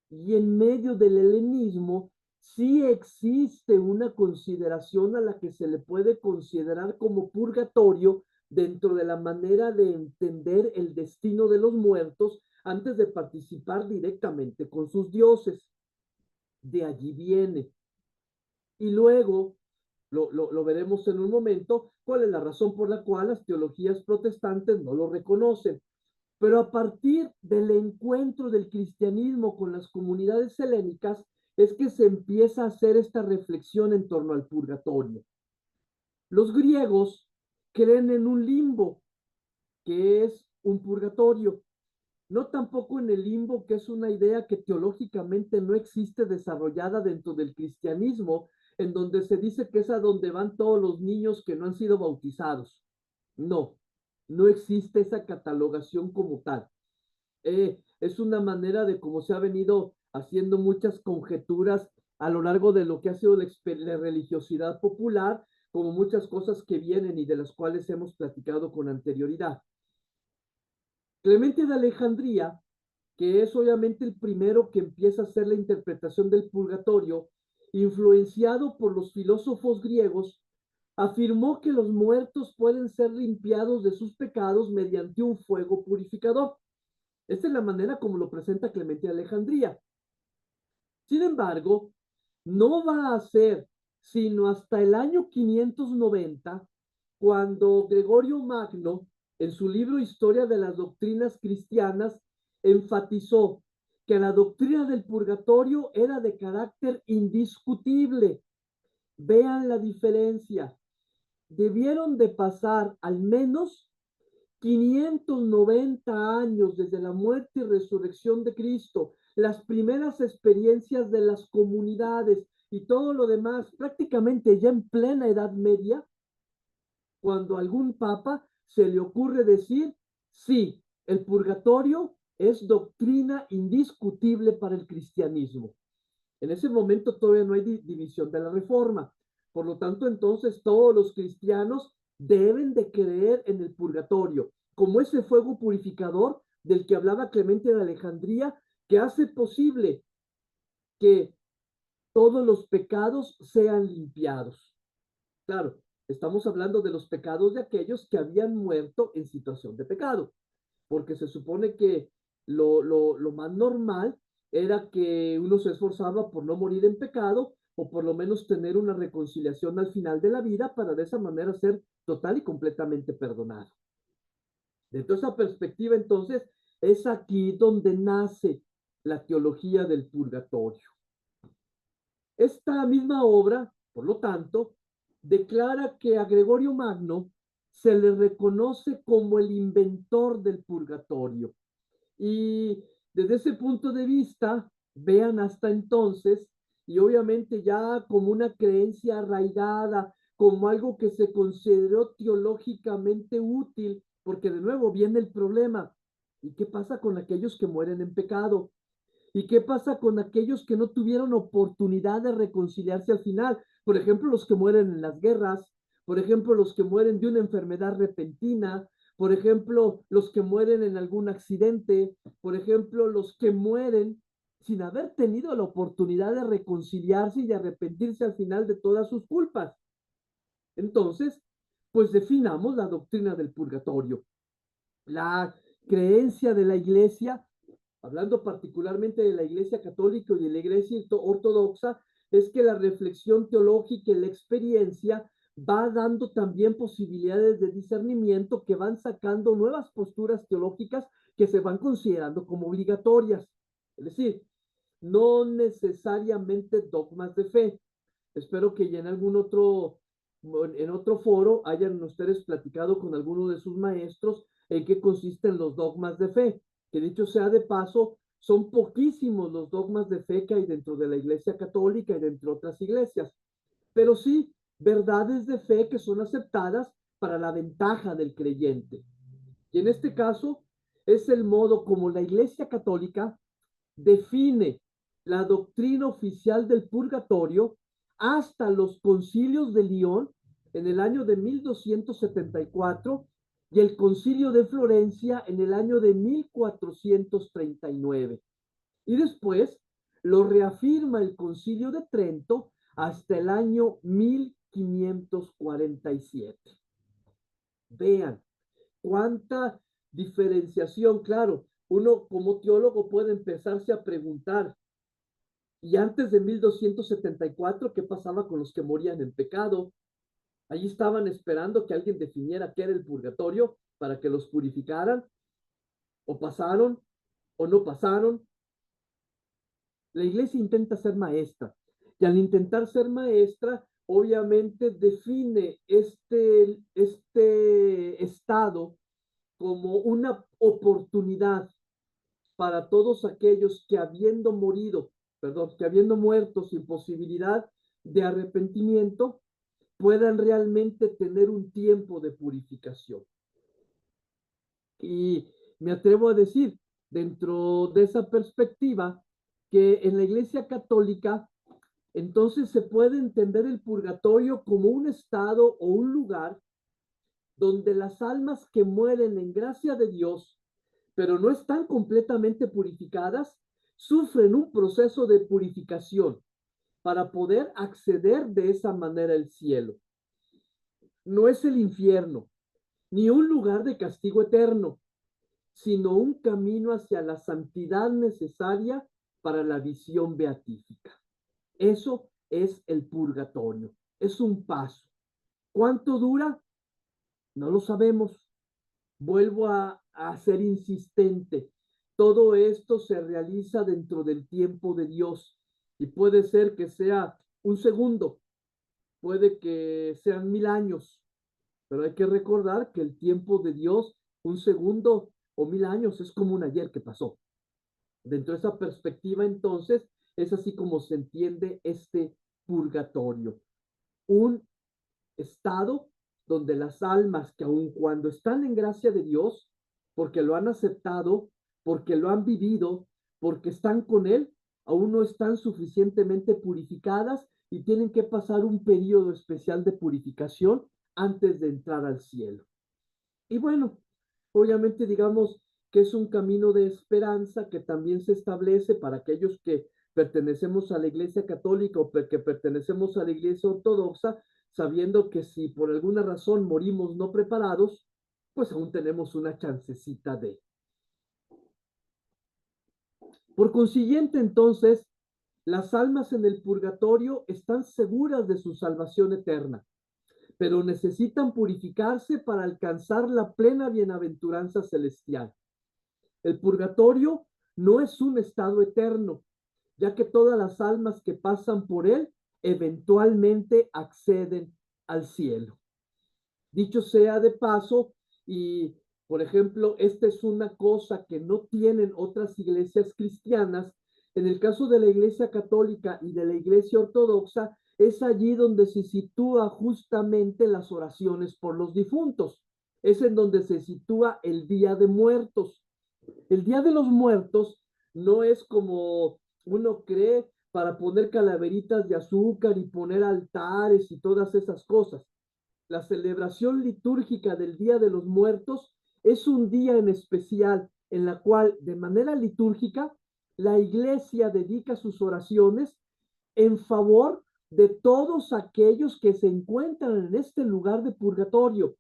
y en medio del helenismo sí existe una consideración a la que se le puede considerar como purgatorio dentro de la manera de entender el destino de los muertos antes de participar directamente con sus dioses. De allí viene. Y luego, lo veremos en un momento, cuál es la razón por la cual las teologías protestantes no lo reconocen. Pero a partir del encuentro del cristianismo con las comunidades helénicas es que se empieza a hacer esta reflexión en torno al purgatorio. Los griegos creen en un limbo, que es un purgatorio, no tampoco en el limbo, que es una idea que teológicamente no existe desarrollada dentro del cristianismo, en donde se dice que es a donde van todos los niños que no han sido bautizados. No, no existe esa catalogación como tal. Es una manera de cómo se ha venido haciendo muchas conjeturas a lo largo de lo que ha sido la religiosidad popular, como muchas cosas que vienen y de las cuales hemos platicado con anterioridad. Clemente de Alejandría, que es obviamente el primero que empieza a hacer la interpretación del purgatorio, influenciado por los filósofos griegos, afirmó que los muertos pueden ser limpiados de sus pecados mediante un fuego purificador. Esta es la manera como lo presenta Clemente de Alejandría. Sin embargo, no va a ser sino hasta el año 590 cuando Gregorio Magno, en su libro Historia de las Doctrinas Cristianas, enfatizó que la doctrina del purgatorio era de carácter indiscutible. Vean la diferencia. Debieron de pasar al menos 590 años desde la muerte y resurrección de Cristo, las primeras experiencias de las comunidades y todo lo demás, prácticamente ya en plena Edad Media, cuando a algún papa se le ocurre decir, sí, el purgatorio es doctrina indiscutible para el cristianismo. En ese momento todavía no hay división de la Reforma. Por lo tanto, entonces todos los cristianos deben de creer en el purgatorio, como ese fuego purificador del que hablaba Clemente de Alejandría, que hace posible que todos los pecados sean limpiados. Claro, estamos hablando de los pecados de aquellos que habían muerto en situación de pecado, porque se supone que lo más normal era que uno se esforzaba por no morir en pecado o por lo menos tener una reconciliación al final de la vida para de esa manera ser total y completamente perdonado. Desde esa perspectiva, entonces, es aquí donde nace la teología del purgatorio. Esta misma obra, por lo tanto, declara que a Gregorio Magno se le reconoce como el inventor del purgatorio. Y desde ese punto de vista, vean hasta entonces, y obviamente ya como una creencia arraigada, como algo que se consideró teológicamente útil, porque de nuevo viene el problema. ¿Y qué pasa con aquellos que mueren en pecado? ¿Y qué pasa con aquellos que no tuvieron oportunidad de reconciliarse al final? Por ejemplo, los que mueren en las guerras, por ejemplo, los que mueren de una enfermedad repentina, por ejemplo, los que mueren en algún accidente, por ejemplo, los que mueren sin haber tenido la oportunidad de reconciliarse y de arrepentirse al final de todas sus culpas. Entonces, pues definamos la doctrina del purgatorio. La creencia de la iglesia, hablando particularmente de la iglesia católica y de la iglesia ortodoxa, es que la reflexión teológica y la experiencia va dando también posibilidades de discernimiento que van sacando nuevas posturas teológicas que se van considerando como obligatorias. Es decir, no necesariamente dogmas de fe, Espero que ya en en otro foro hayan ustedes platicado con alguno de sus maestros en qué consisten los dogmas de fe, que dicho sea de paso, son poquísimos los dogmas de fe que hay dentro de la Iglesia Católica y dentro de otras iglesias, pero sí verdades de fe que son aceptadas para la ventaja del creyente. Y en este caso es el modo como la Iglesia Católica define la doctrina oficial del purgatorio hasta los concilios de León en el año de 1274 y el concilio de Florencia en el año de 1439. Y después lo reafirma el concilio de Trento hasta el año 1547. Vean cuánta diferenciación. Claro, uno como teólogo puede empezarse a preguntar, y antes de 1274, ¿qué pasaba con los que morían en pecado? Allí estaban esperando que alguien definiera qué era el purgatorio para que los purificaran, o pasaron, o no pasaron. La iglesia intenta ser maestra, y al intentar ser maestra, obviamente define este estado como una oportunidad para todos aquellos que habiendo muerto sin posibilidad de arrepentimiento, puedan realmente tener un tiempo de purificación. Y me atrevo a decir, dentro de esa perspectiva, que en la Iglesia Católica, entonces se puede entender el purgatorio como un estado o un lugar donde las almas que mueren en gracia de Dios, pero no están completamente purificadas, sufren un proceso de purificación para poder acceder de esa manera al cielo. No es el infierno, ni un lugar de castigo eterno, sino un camino hacia la santidad necesaria para la visión beatífica. Eso es el purgatorio, es un paso. ¿Cuánto dura? No lo sabemos. Vuelvo a ser insistente. Todo esto se realiza dentro del tiempo de Dios y puede ser que sea un segundo, puede que sean 1000 años, pero hay que recordar que el tiempo de Dios, un segundo o 1000 años, es como un ayer que pasó. Dentro de esa perspectiva, entonces, es así como se entiende este purgatorio. Un estado donde las almas que aun cuando están en gracia de Dios, porque lo han aceptado, porque lo han vivido, porque están con Él, aún no están suficientemente purificadas y tienen que pasar un periodo especial de purificación antes de entrar al cielo. Y bueno, obviamente digamos que es un camino de esperanza que también se establece para aquellos que pertenecemos a la Iglesia Católica o que pertenecemos a la Iglesia Ortodoxa, sabiendo que si por alguna razón morimos no preparados, pues aún tenemos una chancecita de. Por consiguiente, entonces, las almas en el purgatorio están seguras de su salvación eterna, pero necesitan purificarse para alcanzar la plena bienaventuranza celestial. El purgatorio no es un estado eterno, ya que todas las almas que pasan por él eventualmente acceden al cielo. Dicho sea de paso, y por ejemplo, esta es una cosa que no tienen otras iglesias cristianas. En el caso de la Iglesia Católica y de la Iglesia Ortodoxa, es allí donde se sitúa justamente las oraciones por los difuntos. Es en donde se sitúa el Día de Muertos. El Día de los Muertos no es como uno cree para poner calaveritas de azúcar y poner altares y todas esas cosas. La celebración litúrgica del Día de los Muertos es un día en especial en la cual de manera litúrgica la iglesia dedica sus oraciones en favor de todos aquellos que se encuentran en este lugar de purgatorio,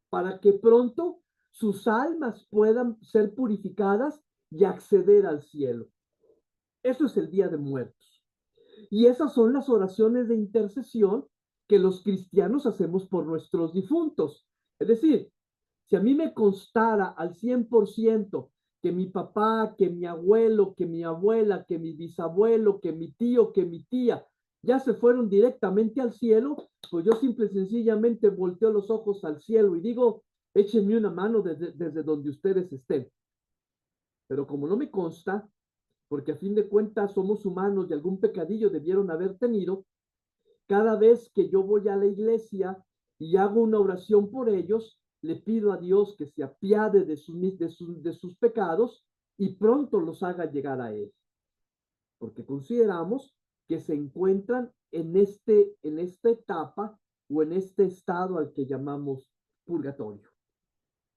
para que pronto sus almas puedan ser purificadas y acceder al cielo. Eso es el Día de Muertos. Y esas son las oraciones de intercesión que los cristianos hacemos por nuestros difuntos. Es decir, si a mí me constara al 100% que mi papá, que mi abuelo, que mi abuela, que mi bisabuelo, que mi tío, que mi tía ya se fueron directamente al cielo, pues yo simple y sencillamente volteo los ojos al cielo y digo, échenme una mano desde donde ustedes estén. Pero como no me consta, porque a fin de cuentas somos humanos y algún pecadillo debieron haber tenido, cada vez que yo voy a la iglesia y hago una oración por ellos, le pido a Dios que se apiade de sus pecados y pronto los haga llegar a Él. Porque consideramos que se encuentran en esta etapa o en este estado al que llamamos purgatorio.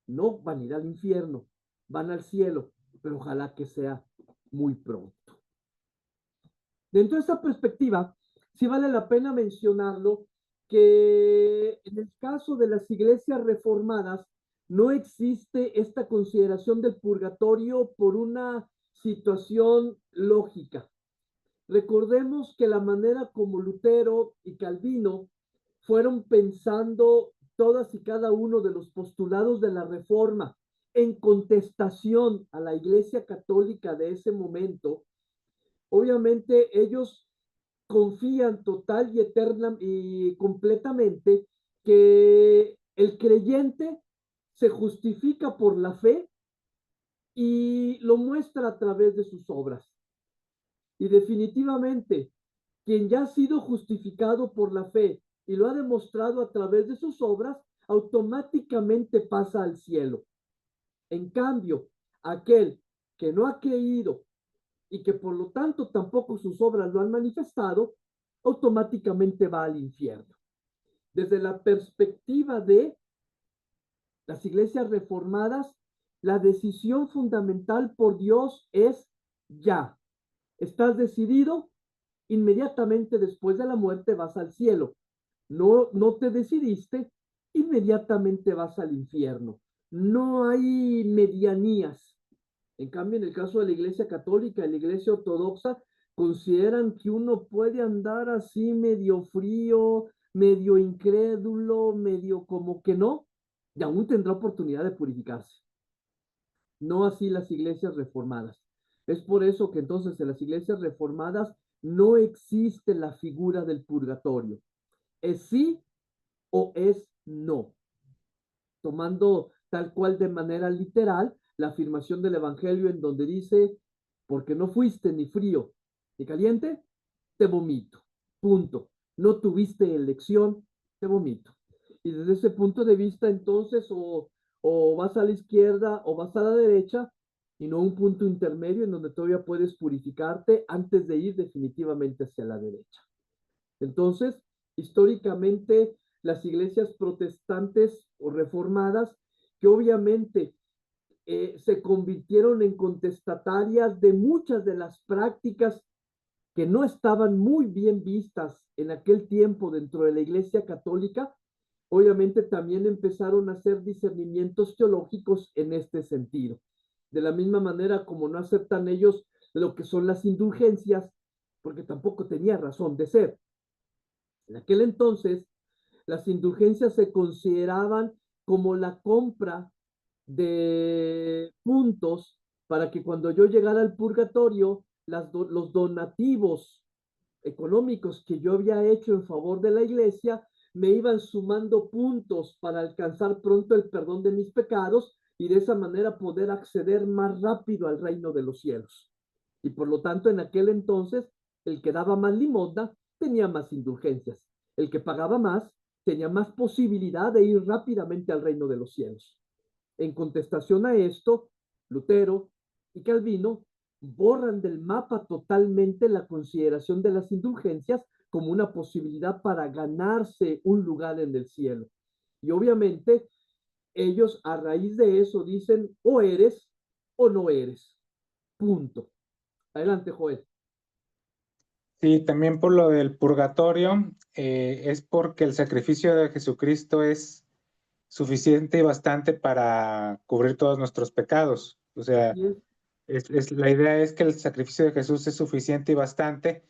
No van a ir al infierno, van al cielo, pero ojalá que sea muy pronto. Dentro de esta perspectiva, sí vale la pena mencionarlo que en el caso de las iglesias reformadas no existe esta consideración del purgatorio por una situación lógica. Recordemos que la manera como Lutero y Calvino fueron pensando todas y cada uno de los postulados de la Reforma en contestación a la Iglesia Católica de ese momento, obviamente ellos confían total y eterna y completamente que el creyente se justifica por la fe y lo muestra a través de sus obras. Y definitivamente, quien ya ha sido justificado por la fe y lo ha demostrado a través de sus obras, automáticamente pasa al cielo. En cambio, aquel que no ha creído y que por lo tanto tampoco sus obras lo han manifestado, automáticamente va al infierno. Desde la perspectiva de las iglesias reformadas, la decisión fundamental por Dios es ya. Estás decidido, inmediatamente después de la muerte vas al cielo. No te decidiste, inmediatamente vas al infierno. No hay medianías. En cambio, en el caso de la Iglesia Católica y la Iglesia Ortodoxa, consideran que uno puede andar así medio frío, medio incrédulo, medio como que no, y aún tendrá oportunidad de purificarse. No así las iglesias reformadas. Es por eso que entonces en las iglesias reformadas no existe la figura del purgatorio. Es sí o es no. Tomando tal cual de manera literal la afirmación del Evangelio en donde dice, porque no fuiste ni frío ni caliente, te vomito. Punto. No tuviste elección, te vomito. Y desde ese punto de vista, entonces, o vas a la izquierda o vas a la derecha, y no un punto intermedio en donde todavía puedes purificarte antes de ir definitivamente hacia la derecha. Entonces, históricamente, las iglesias protestantes o reformadas, que obviamente se convirtieron en contestatarias de muchas de las prácticas que no estaban muy bien vistas en aquel tiempo dentro de la Iglesia Católica, obviamente también empezaron a hacer discernimientos teológicos en este sentido. De la misma manera como no aceptan ellos lo que son las indulgencias, porque tampoco tenía razón de ser. En aquel entonces, las indulgencias se consideraban como la compra de puntos para que cuando yo llegara al purgatorio, los donativos económicos que yo había hecho en favor de la iglesia me iban sumando puntos para alcanzar pronto el perdón de mis pecados y de esa manera poder acceder más rápido al reino de los cielos. Y por lo tanto, en aquel entonces, el que daba más limosna tenía más indulgencias. El que pagaba más tenía más posibilidad de ir rápidamente al reino de los cielos. En contestación a esto, Lutero y Calvino borran del mapa totalmente la consideración de las indulgencias como una posibilidad para ganarse un lugar en el cielo. Y obviamente ellos a raíz de eso dicen o eres o no eres. Punto. Adelante, Joel. Sí, también por lo del purgatorio, es porque el sacrificio de Jesucristo es suficiente y bastante para cubrir todos nuestros pecados. O sea, la idea es que el sacrificio de Jesús es suficiente y bastante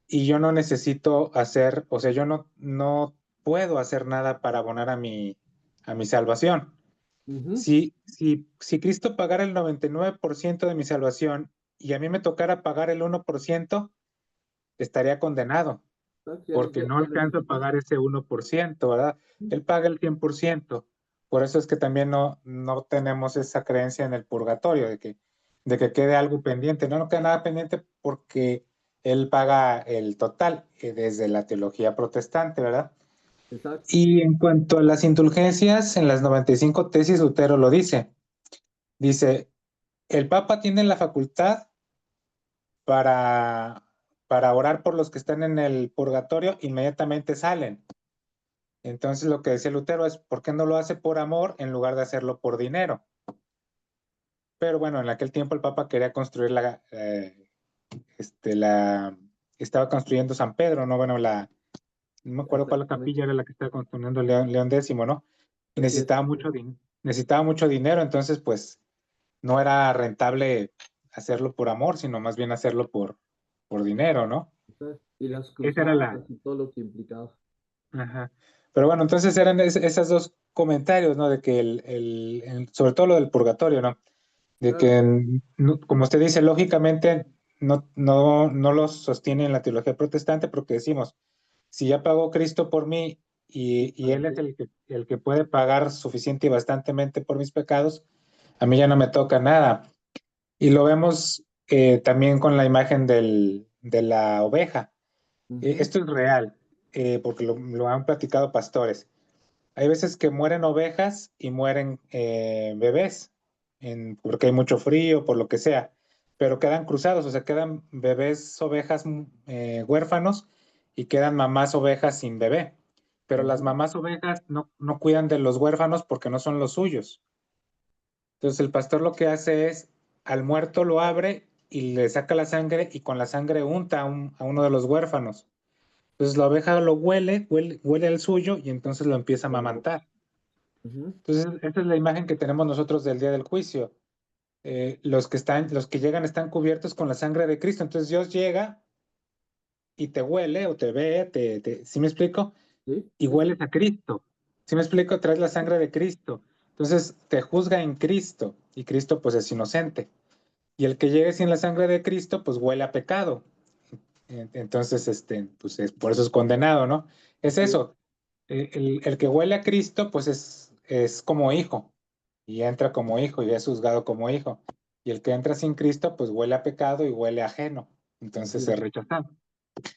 y yo no necesito hacer, o sea, yo no puedo hacer nada para abonar a mi salvación. Si Cristo pagara el 99% de mi salvación y a mí me tocara pagar el 1%, estaría condenado. porque no ya alcanza a necesitas. pagar ese 1%, ¿verdad? Él paga el 100%. Por eso es que también no tenemos esa creencia en el purgatorio, de que quede algo pendiente. No queda nada pendiente porque él paga el total, desde la teología protestante, ¿verdad? Exacto. Y en cuanto a las indulgencias, en las 95 tesis Lutero lo dice. Dice, el Papa tiene la facultad para, para orar por los que están en el purgatorio, inmediatamente salen. Entonces lo que decía Lutero es, ¿por qué no lo hace por amor en lugar de hacerlo por dinero? Pero bueno, en aquel tiempo el Papa quería construir estaba construyendo San Pedro, ¿no? Bueno, no me acuerdo cuál Exactamente. capilla era la que estaba construyendo León X, ¿no? Y Así es. necesitaba mucho dinero, entonces pues no era rentable hacerlo por amor, sino más bien hacerlo por dinero, ¿no? Y las Esa era la... cruzadas y todo lo que implicaba. Ajá. Pero bueno, entonces eran esos dos comentarios, ¿no? De que sobre todo lo del purgatorio, ¿no? De Claro. que, como usted dice, lógicamente no lo sostiene en la teología protestante porque decimos, si ya pagó Cristo por mí y ¿Para Él es qué? el que puede pagar suficiente y bastantemente por mis pecados, a mí ya no me toca nada. Y lo vemos también con la imagen de la oveja. Ujú. Esto es real, porque lo han platicado pastores. Hay veces que mueren ovejas y mueren bebés, porque hay mucho frío, por lo que sea, pero quedan cruzados, o sea, quedan bebés ovejas huérfanos y quedan mamás ovejas sin bebé. Pero las Ujú. mamás ovejas no cuidan de los huérfanos porque no son los suyos. Entonces el pastor lo que hace es, al muerto lo abre y le saca la sangre y con la sangre unta a uno de los huérfanos. Entonces la oveja lo huele al suyo y entonces lo empieza a amamantar. Ujú. Entonces, esta es la imagen que tenemos nosotros del día del juicio. Los que llegan están cubiertos con la sangre de Cristo. Entonces Dios llega y te huele o te ve, ¿sí me explico? Sí, Y sí, sí. hueles a Cristo. ¿Sí me explico? Traes la sangre de Cristo. Entonces te juzga en Cristo y Cristo pues es inocente. Y el que llegue sin la sangre de Cristo pues huele a pecado. Entonces, pues por eso es condenado, ¿no? Es Sí, eso. El que huele a Cristo pues es como hijo y entra como hijo y es juzgado como hijo. Y el que entra sin Cristo, pues huele a pecado y huele ajeno. así Entonces es. es rechazado.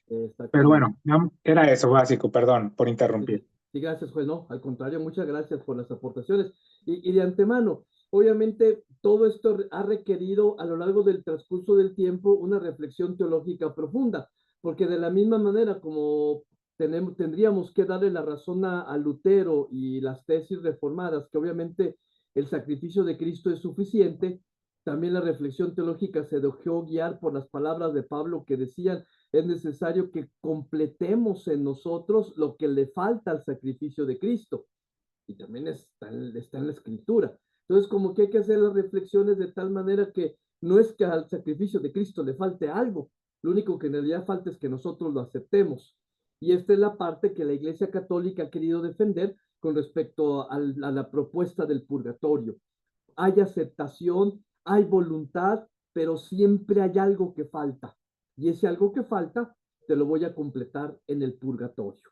Pero Exactamente. bueno, era eso básico, perdón por Sí, interrumpir. sí, gracias, juez. No, al contrario, muchas gracias por las aportaciones. Y de antemano, obviamente, todo esto ha requerido a lo largo del transcurso del tiempo una reflexión teológica profunda, porque de la misma manera como tendríamos que darle la razón a Lutero y las tesis reformadas, que obviamente el sacrificio de Cristo es suficiente, también la reflexión teológica se dejó guiar por las palabras de Pablo que decían es necesario que completemos en nosotros lo que le falta al sacrificio de Cristo. Y también está en la escritura. Entonces, como que hay que hacer las reflexiones de tal manera que no es que al sacrificio de Cristo le falte algo, lo único que en realidad falta es que nosotros lo aceptemos. Y esta es la parte que la Iglesia Católica ha querido defender con respecto a la propuesta del purgatorio. Hay aceptación, hay voluntad, pero siempre hay algo que falta. Y ese algo que falta te lo voy a completar en el purgatorio.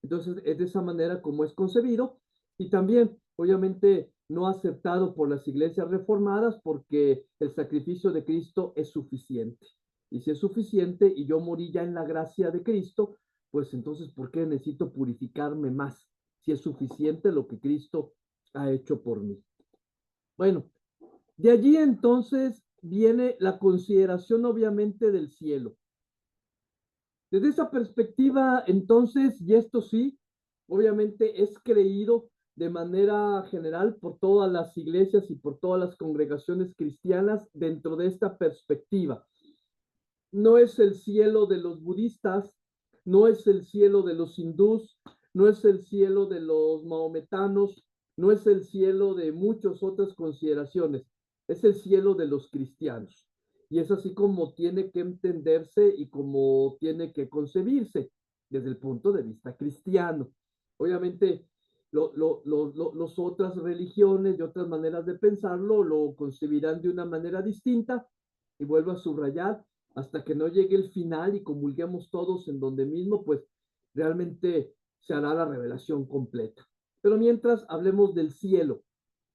Entonces, es de esa manera como es concebido y también, obviamente, no aceptado por las iglesias reformadas porque el sacrificio de Cristo es suficiente. Y si es suficiente y yo morí ya en la gracia de Cristo, pues entonces, ¿por qué necesito purificarme más? Si es suficiente lo que Cristo ha hecho por mí. Bueno, de allí entonces viene la consideración obviamente del cielo. Desde esa perspectiva, entonces, y esto sí, obviamente es creído de manera general por todas las iglesias y por todas las congregaciones cristianas dentro de esta perspectiva. No es el cielo de los budistas, no es el cielo de los hindús, no es el cielo de los mahometanos, no es el cielo de muchas otras consideraciones, es el cielo de los cristianos. Y es así como tiene que entenderse y como tiene que concebirse desde el punto de vista cristiano. Obviamente, las otras religiones y otras maneras de pensarlo lo concebirán de una manera distinta. Y vuelvo a subrayar, hasta que no llegue el final y comulguemos todos en donde mismo, pues realmente se hará la revelación completa. Pero mientras, hablemos del cielo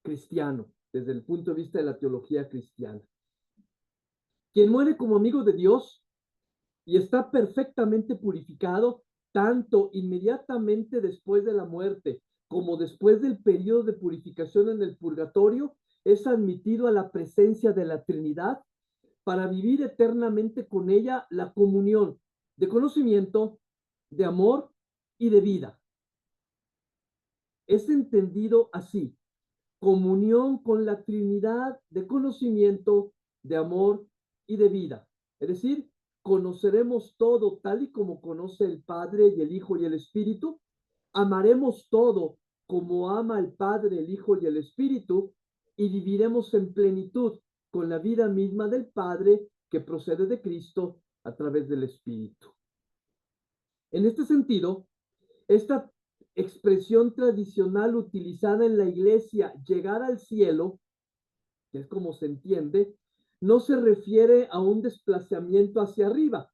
cristiano, desde el punto de vista de la teología cristiana. Quien muere como amigo de Dios y está perfectamente purificado, tanto inmediatamente después de la muerte como después del periodo de purificación en el purgatorio, es admitido a la presencia de la Trinidad para vivir eternamente con ella la comunión de conocimiento, de amor y de vida. Es entendido así: comunión con la Trinidad de conocimiento, de amor y de vida. Es decir, conoceremos todo tal y como conoce el Padre y el Hijo y el Espíritu. Amaremos todo como ama el Padre, el Hijo y el Espíritu, y viviremos en plenitud con la vida misma del Padre que procede de Cristo a través del Espíritu. En este sentido, esta expresión tradicional utilizada en la iglesia, llegar al cielo, que es como se entiende, no se refiere a un desplazamiento hacia arriba.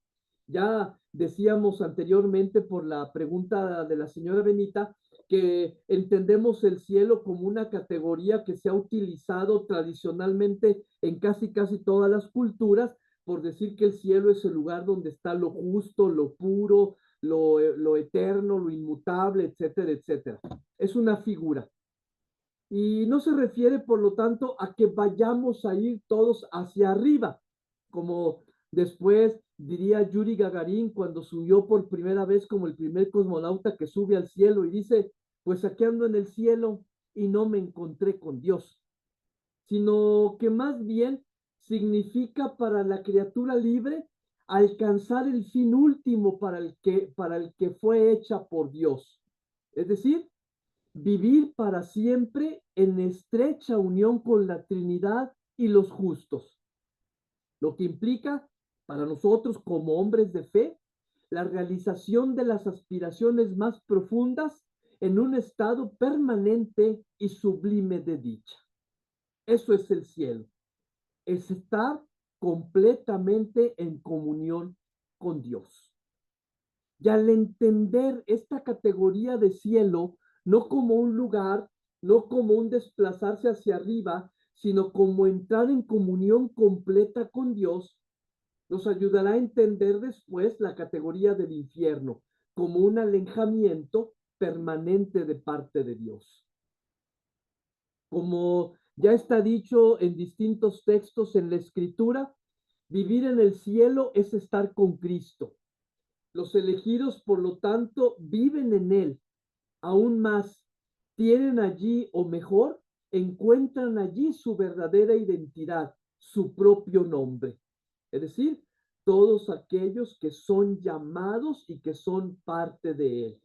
Ya decíamos anteriormente por la pregunta de la señora Benita que entendemos el cielo como una categoría que se ha utilizado tradicionalmente en casi todas las culturas, por decir que el cielo es el lugar donde está lo justo, lo puro, lo eterno, lo inmutable, etcétera, etcétera. Es una figura. Y no se refiere, por lo tanto, a que vayamos a ir todos hacia arriba, como después diría Yuri Gagarin cuando subió por primera vez como el primer cosmonauta que sube al cielo y dice, pues aquí ando en el cielo y no me encontré con Dios, sino que más bien significa para la criatura libre alcanzar el fin último para el que fue hecha por Dios. Es decir, vivir para siempre en estrecha unión con la Trinidad y los justos, lo que implica para nosotros como hombres de fe la realización de las aspiraciones más profundas en un estado permanente y sublime de dicha. Eso es el cielo, es estar completamente en comunión con Dios. Y al entender esta categoría de cielo, no como un lugar, no como un desplazarse hacia arriba, sino como entrar en comunión completa con Dios, nos ayudará a entender después la categoría del infierno como un alejamiento permanente de parte de Dios. Como ya está dicho en distintos textos en la Escritura, vivir en el cielo es estar con Cristo. Los elegidos, por lo tanto, viven en Él. Aún más, tienen allí, o mejor, encuentran allí su verdadera identidad, su propio nombre. Es decir, todos aquellos que son llamados y que son parte de Él.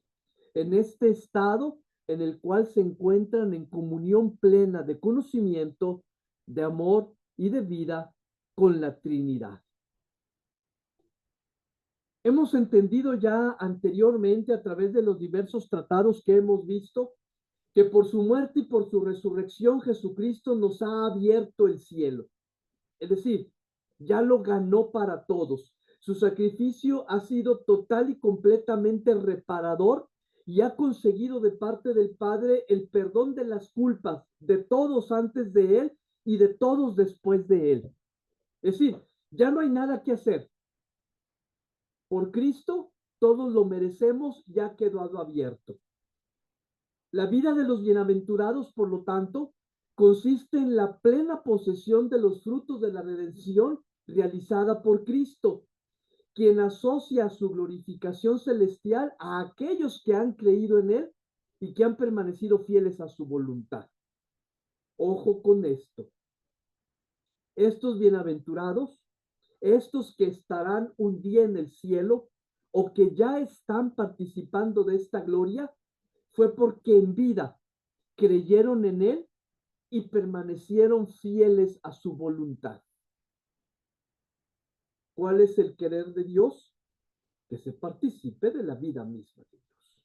En este estado en el cual se encuentran en comunión plena de conocimiento, de amor y de vida con la Trinidad. Hemos entendido ya anteriormente a través de los diversos tratados que hemos visto que por su muerte y por su resurrección Jesucristo nos ha abierto el cielo. Es decir, ya lo ganó para todos. Su sacrificio ha sido total y completamente reparador y ha conseguido de parte del Padre el perdón de las culpas de todos antes de Él y de todos después de Él. Es decir, ya no hay nada que hacer. Por Cristo, todos lo merecemos, ya ha quedado abierto. La vida de los bienaventurados, por lo tanto, consiste en la plena posesión de los frutos de la redención realizada por Cristo, quien asocia su glorificación celestial a aquellos que han creído en Él y que han permanecido fieles a su voluntad. Ojo con esto. Estos bienaventurados, estos que estarán un día en el cielo o que ya están participando de esta gloria, fue porque en vida creyeron en Él y permanecieron fieles a su voluntad. ¿Cuál es el querer de Dios? Que se participe de la vida misma de Dios.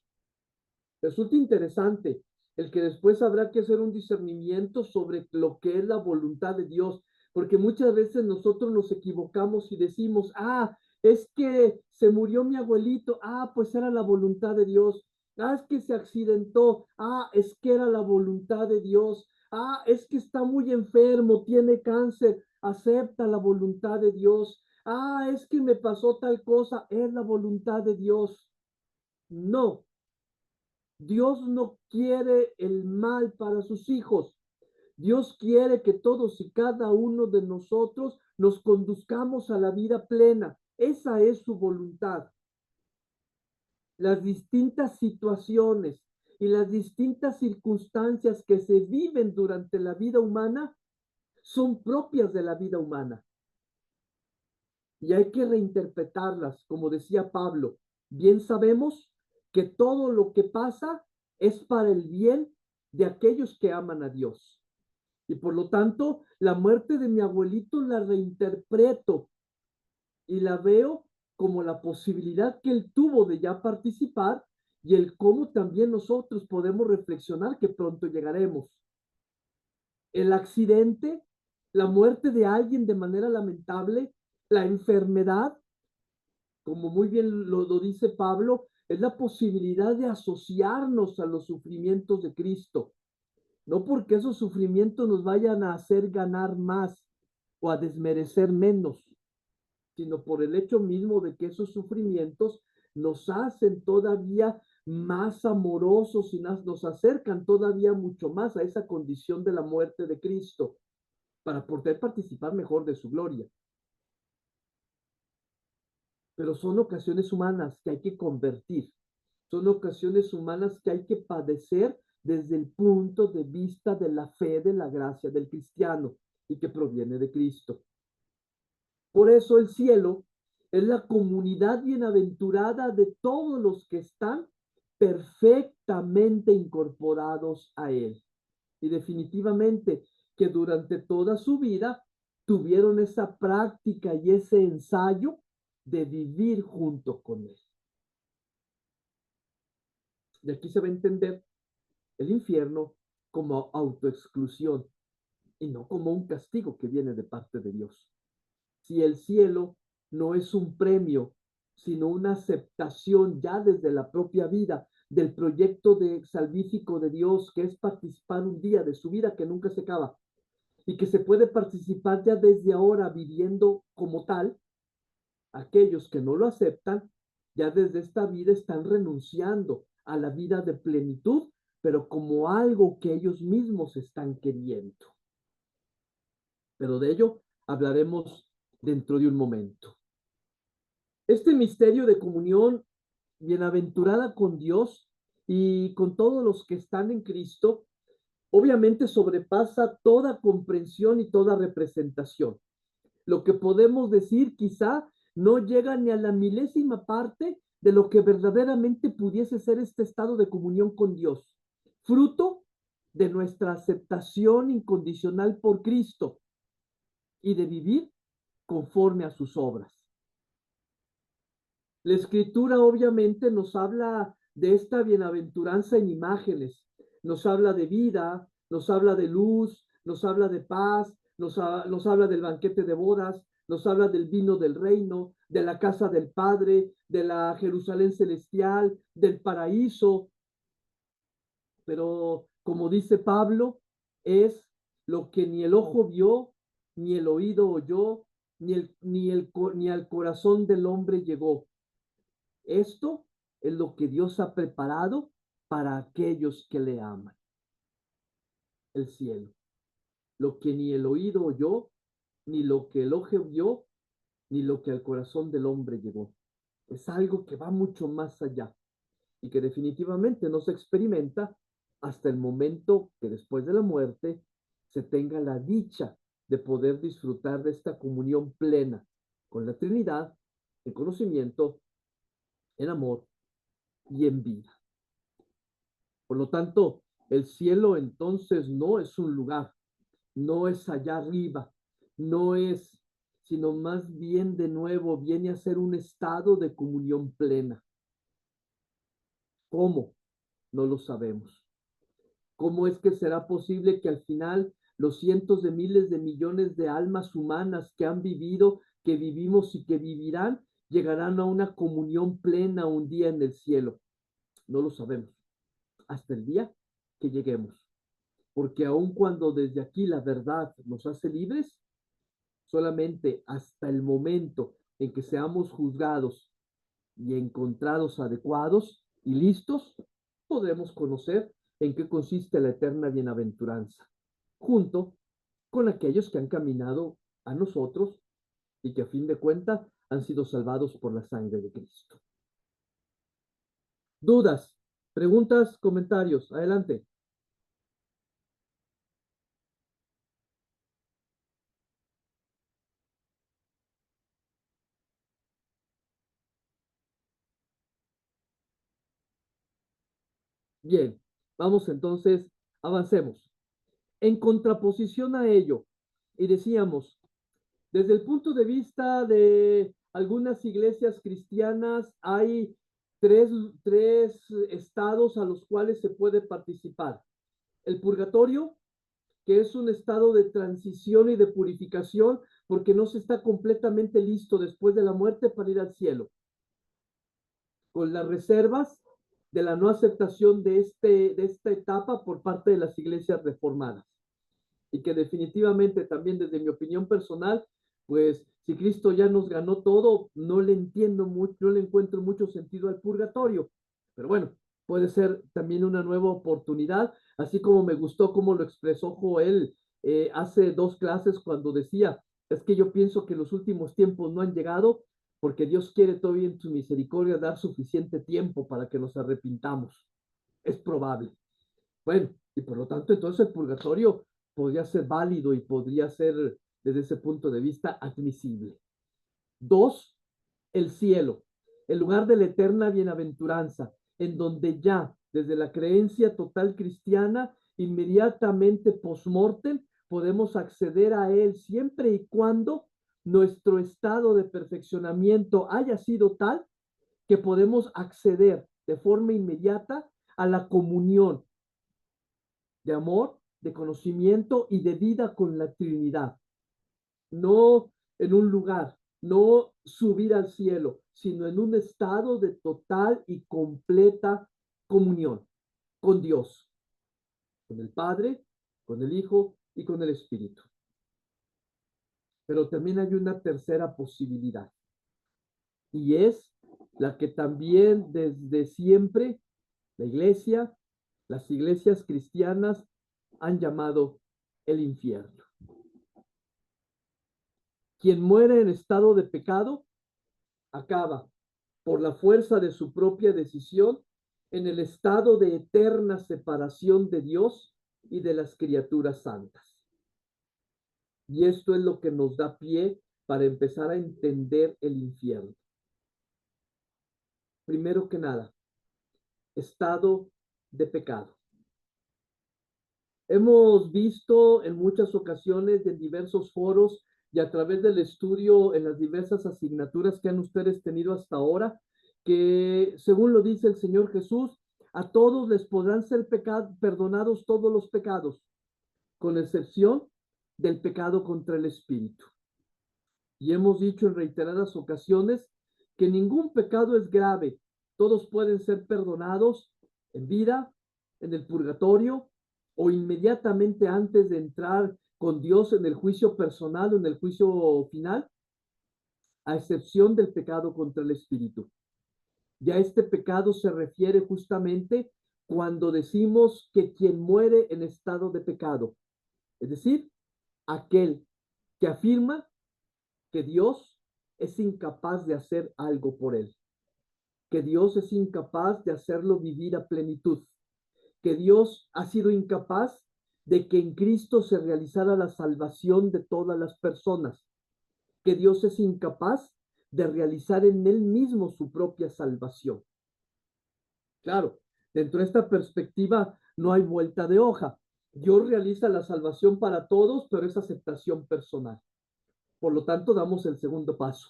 Resulta interesante el que después habrá que hacer un discernimiento sobre lo que es la voluntad de Dios, porque muchas veces nosotros nos equivocamos y decimos, es que se murió mi abuelito, pues era la voluntad de Dios. Es que se accidentó, es que era la voluntad de Dios. Es que está muy enfermo, tiene cáncer, acepta la voluntad de Dios. Es que me pasó tal cosa, es la voluntad de Dios. No, Dios no quiere el mal para sus hijos. Dios quiere que todos y cada uno de nosotros nos conduzcamos a la vida plena. Esa es su voluntad. Las distintas situaciones y las distintas circunstancias que se viven durante la vida humana son propias de la vida humana. Y hay que reinterpretarlas, como decía Pablo. Bien sabemos que todo lo que pasa es para el bien de aquellos que aman a Dios. Y por lo tanto, la muerte de mi abuelito la reinterpreto y la veo como la posibilidad que él tuvo de ya participar y el cómo también nosotros podemos reflexionar que pronto llegaremos. El accidente, la muerte de alguien de manera lamentable, la enfermedad, como muy bien lo dice Pablo, es la posibilidad de asociarnos a los sufrimientos de Cristo. No porque esos sufrimientos nos vayan a hacer ganar más o a desmerecer menos, sino por el hecho mismo de que esos sufrimientos nos hacen todavía más amorosos y nos acercan todavía mucho más a esa condición de la muerte de Cristo para poder participar mejor de su gloria. Pero son ocasiones humanas que hay que convertir, son ocasiones humanas que hay que padecer desde el punto de vista de la fe, de la gracia del cristiano y que proviene de Cristo. Por eso el cielo es la comunidad bienaventurada de todos los que están perfectamente incorporados a Él. Y definitivamente que durante toda su vida tuvieron esa práctica y ese ensayo de vivir junto con Él. Y aquí se va a entender el infierno como autoexclusión y no como un castigo que viene de parte de Dios. Si el cielo no es un premio, sino una aceptación ya desde la propia vida del proyecto salvífico de Dios, que es participar un día de su vida que nunca se acaba y que se puede participar ya desde ahora viviendo como tal, aquellos que no lo aceptan, ya desde esta vida están renunciando a la vida de plenitud, pero como algo que ellos mismos están queriendo. Pero de ello hablaremos dentro de un momento. Este misterio de comunión bienaventurada con Dios y con todos los que están en Cristo, obviamente sobrepasa toda comprensión y toda representación. Lo que podemos decir quizá no llega ni a la milésima parte de lo que verdaderamente pudiese ser este estado de comunión con Dios, fruto de nuestra aceptación incondicional por Cristo y de vivir conforme a sus obras. La escritura obviamente nos habla de esta bienaventuranza en imágenes, nos habla de vida, nos habla de luz, nos habla de paz, nos habla del banquete de bodas, nos habla del vino del reino, de la casa del Padre, de la Jerusalén celestial, del paraíso. Pero como dice Pablo, es lo que ni el ojo vio, ni el oído oyó, ni al corazón del hombre llegó. Esto es lo que Dios ha preparado para aquellos que le aman. El cielo. Lo que ni el oído oyó, ni lo que el ojo vio, ni lo que al corazón del hombre llegó. Es algo que va mucho más allá y que definitivamente no se experimenta hasta el momento que después de la muerte se tenga la dicha de poder disfrutar de esta comunión plena con la Trinidad en conocimiento, en amor y en vida. Por lo tanto, el cielo entonces no es un lugar, no es allá arriba, no es, sino más bien de nuevo viene a ser un estado de comunión plena. ¿Cómo? No lo sabemos. ¿Cómo es que será posible que al final los cientos de miles de millones de almas humanas que han vivido, que vivimos y que vivirán, llegarán a una comunión plena un día en el cielo. No lo sabemos hasta el día que lleguemos. Porque aun cuando desde aquí la verdad nos hace libres, solamente hasta el momento en que seamos juzgados y encontrados adecuados y listos, podremos conocer en qué consiste la eterna bienaventuranza, junto con aquellos que han caminado a nosotros y que a fin de cuentas han sido salvados por la sangre de Cristo. ¿Dudas, preguntas, comentarios? Adelante. Bien, vamos entonces, avancemos. En contraposición a ello, y decíamos, desde el punto de vista de algunas iglesias cristianas, hay tres estados a los cuales se puede participar. El purgatorio, que es un estado de transición y de purificación, porque no se está completamente listo después de la muerte para ir al cielo, con las reservas de la no aceptación de esta etapa por parte de las iglesias reformadas. Y que definitivamente también desde mi opinión personal, pues si Cristo ya nos ganó todo, no le entiendo mucho, no le encuentro mucho sentido al purgatorio. Pero bueno, puede ser también una nueva oportunidad, así como me gustó cómo lo expresó Joel hace 2 clases cuando decía, es que yo pienso que los últimos tiempos no han llegado porque Dios quiere todavía en su misericordia dar suficiente tiempo para que nos arrepintamos. Es probable. Bueno, y por lo tanto, entonces el purgatorio podría ser válido y podría ser, desde ese punto de vista, admisible. 2, el cielo, el lugar de la eterna bienaventuranza, en donde ya, desde la creencia total cristiana, inmediatamente post-mortem, podemos acceder a él siempre y cuando nuestro estado de perfeccionamiento haya sido tal que podemos acceder de forma inmediata a la comunión de amor, de conocimiento y de vida con la Trinidad. No en un lugar, no subir al cielo, sino en un estado de total y completa comunión con Dios, con el Padre, con el Hijo y con el Espíritu. Pero también hay una tercera posibilidad, y es la que también desde siempre la iglesia, las iglesias cristianas han llamado el infierno. Quien muere en estado de pecado acaba, por la fuerza de su propia decisión, en el estado de eterna separación de Dios y de las criaturas santas. Y esto es lo que nos da pie para empezar a entender el infierno. Primero que nada, estado de pecado. Hemos visto en muchas ocasiones en diversos foros y a través del estudio en las diversas asignaturas que han ustedes tenido hasta ahora, que según lo dice el Señor Jesús, a todos les podrán ser perdonados todos los pecados, con excepción del pecado contra el Espíritu. Y hemos dicho en reiteradas ocasiones que ningún pecado es grave, todos pueden ser perdonados en vida, en el purgatorio o inmediatamente antes de entrar con Dios en el juicio personal o en el juicio final, a excepción del pecado contra el Espíritu. Ya este pecado se refiere justamente cuando decimos que quien muere en estado de pecado, es decir, aquel que afirma que Dios es incapaz de hacer algo por él, que Dios es incapaz de hacerlo vivir a plenitud, que Dios ha sido incapaz de que en Cristo se realizara la salvación de todas las personas, que Dios es incapaz de realizar en él mismo su propia salvación. Claro, dentro de esta perspectiva no hay vuelta de hoja. Dios realiza la salvación para todos, pero es aceptación personal. Por lo tanto, damos el segundo paso.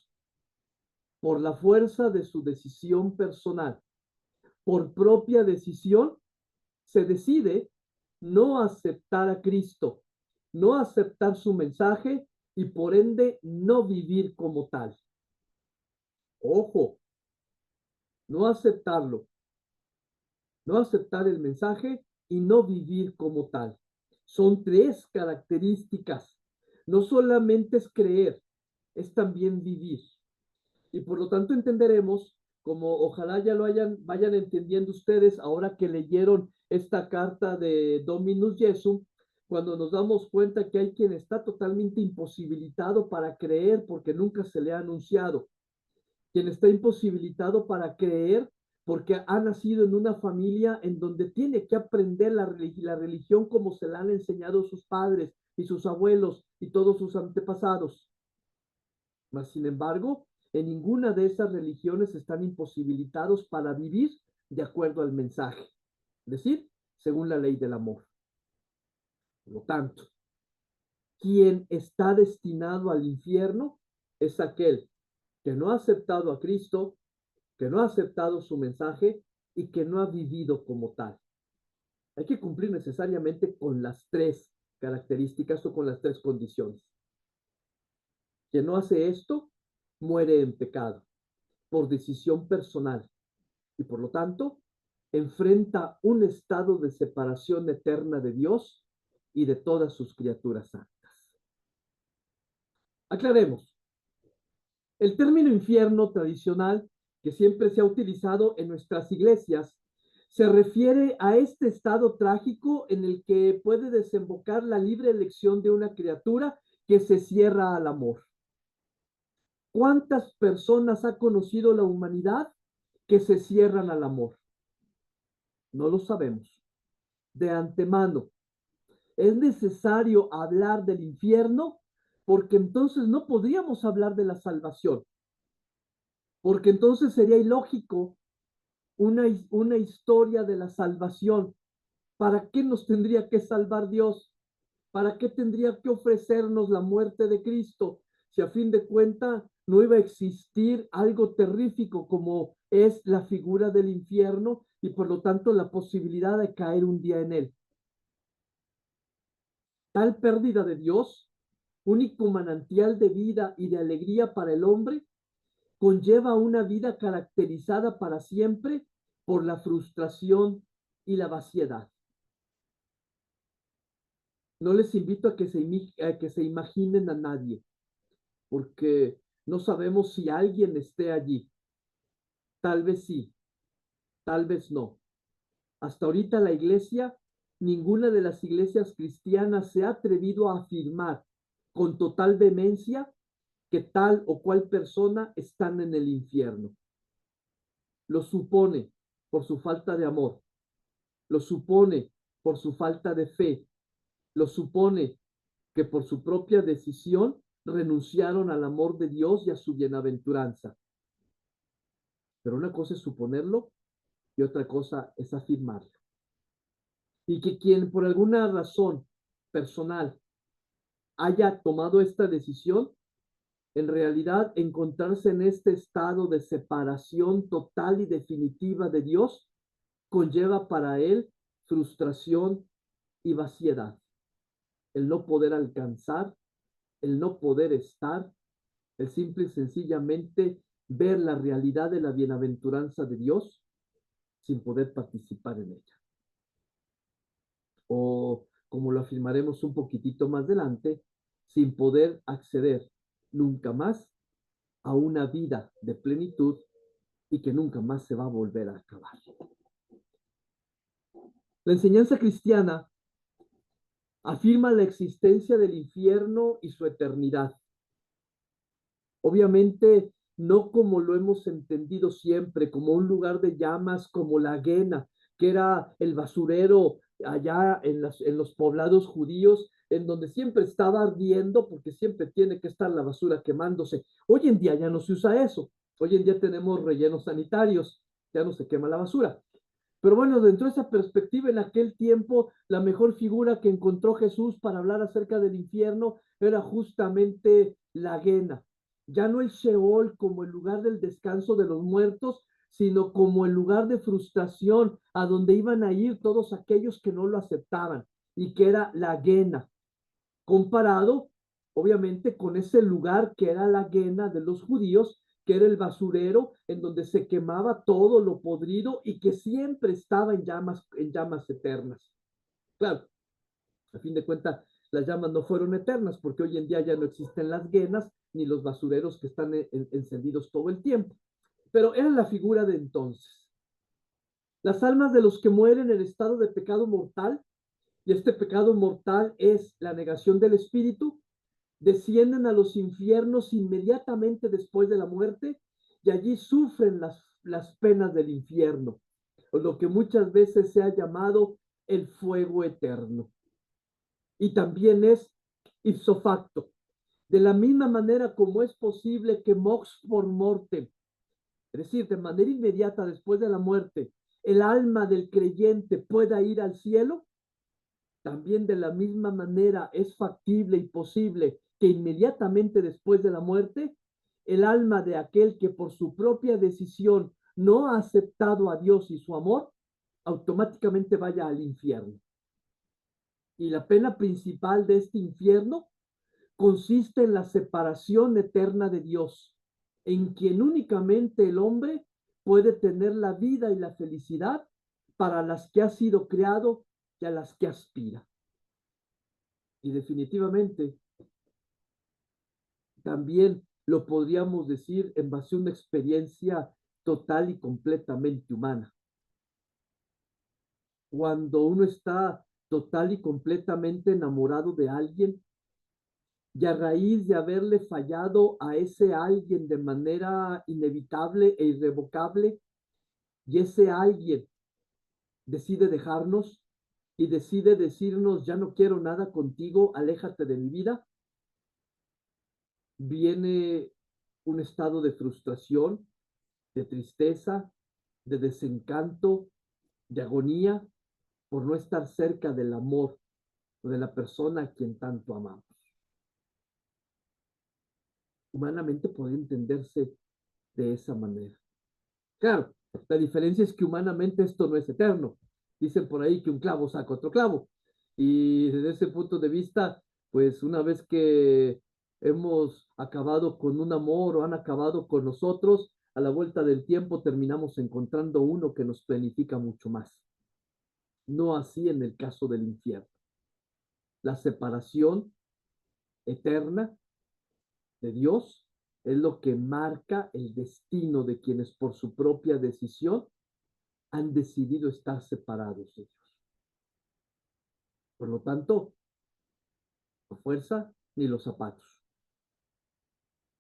Por la fuerza de su decisión personal, por propia decisión, se decide no aceptar a Cristo, no aceptar su mensaje y por ende no vivir como tal. Ojo, no aceptarlo, no aceptar el mensaje y no vivir como tal. Son tres características. No solamente es creer, es también vivir. Y por lo tanto entenderemos, como ojalá ya vayan entendiendo ustedes ahora que leyeron esta carta de Dominus Jesum, cuando nos damos cuenta que hay quien está totalmente imposibilitado para creer porque nunca se le ha anunciado, quien está imposibilitado para creer porque ha nacido en una familia en donde tiene que aprender la religión como se la han enseñado sus padres y sus abuelos y todos sus antepasados. Mas, sin embargo, en ninguna de esas religiones están imposibilitados para vivir de acuerdo al mensaje, es decir, según la ley del amor. Por lo tanto, quien está destinado al infierno es aquel que no ha aceptado a Cristo, que no ha aceptado su mensaje y que no ha vivido como tal. Hay que cumplir necesariamente con las tres características o con las tres condiciones. Quien no hace esto, muere en pecado, por decisión personal, y por lo tanto, enfrenta un estado de separación eterna de Dios y de todas sus criaturas santas. Aclaremos. El término infierno tradicional, que siempre se ha utilizado en nuestras iglesias, se refiere a este estado trágico en el que puede desembocar la libre elección de una criatura que se cierra al amor. ¿Cuántas personas ha conocido la humanidad que se cierran al amor? No lo sabemos. De antemano, es necesario hablar del infierno porque entonces no podríamos hablar de la salvación. Porque entonces sería ilógico una historia de la salvación. ¿Para qué nos tendría que salvar Dios? ¿Para qué tendría que ofrecernos la muerte de Cristo? Si a fin de cuentas no iba a existir algo terrífico como es la figura del infierno y por lo tanto la posibilidad de caer un día en él. Tal pérdida de Dios, único manantial de vida y de alegría para el hombre, conlleva una vida caracterizada para siempre por la frustración y la vaciedad. No les invito a que se imaginen a nadie, porque no sabemos si alguien esté allí. Tal vez sí, tal vez no. Hasta ahorita la iglesia, ninguna de las iglesias cristianas se ha atrevido a afirmar con total vehemencia que tal o cual persona están en el infierno. Lo supone por su falta de amor, lo supone por su falta de fe, lo supone que por su propia decisión renunciaron al amor de Dios y a su bienaventuranza. Pero una cosa es suponerlo y otra cosa es afirmarlo. Y que quien por alguna razón personal haya tomado esta decisión, en realidad encontrarse en este estado de separación total y definitiva de Dios conlleva para él frustración y vaciedad. El no poder alcanzar, el no poder estar, el simple y sencillamente ver la realidad de la bienaventuranza de Dios sin poder participar en ella. O, como lo afirmaremos un poquitito más adelante, sin poder acceder nunca más a una vida de plenitud y que nunca más se va a volver a acabar. La enseñanza cristiana afirma la existencia del infierno y su eternidad. Obviamente, no como lo hemos entendido siempre, como un lugar de llamas, como la Gehenna, que era el basurero allá en los poblados judíos, en donde siempre estaba ardiendo porque siempre tiene que estar la basura quemándose. Hoy en día ya no se usa eso. Hoy en día tenemos rellenos sanitarios, ya no se quema la basura. Pero bueno, dentro de esa perspectiva, en aquel tiempo, la mejor figura que encontró Jesús para hablar acerca del infierno era justamente la Gehenna. Ya no el Sheol como el lugar del descanso de los muertos, sino como el lugar de frustración a donde iban a ir todos aquellos que no lo aceptaban, y que era la Gehenna, comparado obviamente con ese lugar que era la Gehenna de los judíos, que era el basurero en donde se quemaba todo lo podrido y que siempre estaba en llamas eternas. Claro, a fin de cuentas, las llamas no fueron eternas porque hoy en día ya no existen las guenas ni los basureros que están encendidos todo el tiempo. Pero era la figura de entonces. Las almas de los que mueren en estado de pecado mortal, y este pecado mortal es la negación del espíritu, descienden a los infiernos inmediatamente después de la muerte y allí sufren las penas del infierno, o lo que muchas veces se ha llamado el fuego eterno. Y también es ipso facto. De la misma manera como es posible que mox por mortem, es decir, de manera inmediata después de la muerte, el alma del creyente pueda ir al cielo, también de la misma manera es factible y posible que inmediatamente después de la muerte, el alma de aquel que por su propia decisión no ha aceptado a Dios y su amor, automáticamente vaya al infierno. Y la pena principal de este infierno consiste en la separación eterna de Dios, en quien únicamente el hombre puede tener la vida y la felicidad para las que ha sido creado y a las que aspira. Y definitivamente también lo podríamos decir en base a una experiencia total y completamente humana. Cuando uno está total y completamente enamorado de alguien, y a raíz de haberle fallado a ese alguien de manera inevitable e irrevocable, y ese alguien decide dejarnos y decide decirnos, ya no quiero nada contigo, aléjate de mi vida, viene un estado de frustración, de tristeza, de desencanto, de agonía por no estar cerca del amor o de la persona a quien tanto amamos. Humanamente puede entenderse de esa manera. Claro, la diferencia es que humanamente esto no es eterno. Dicen por ahí que un clavo saca otro clavo. Y desde ese punto de vista, pues una vez que hemos acabado con un amor o han acabado con nosotros, a la vuelta del tiempo terminamos encontrando uno que nos planifica mucho más. No así en el caso del infierno. La separación eterna de Dios es lo que marca el destino de quienes por su propia decisión han decidido estar separados de Dios. Por lo tanto, la fuerza ni los zapatos.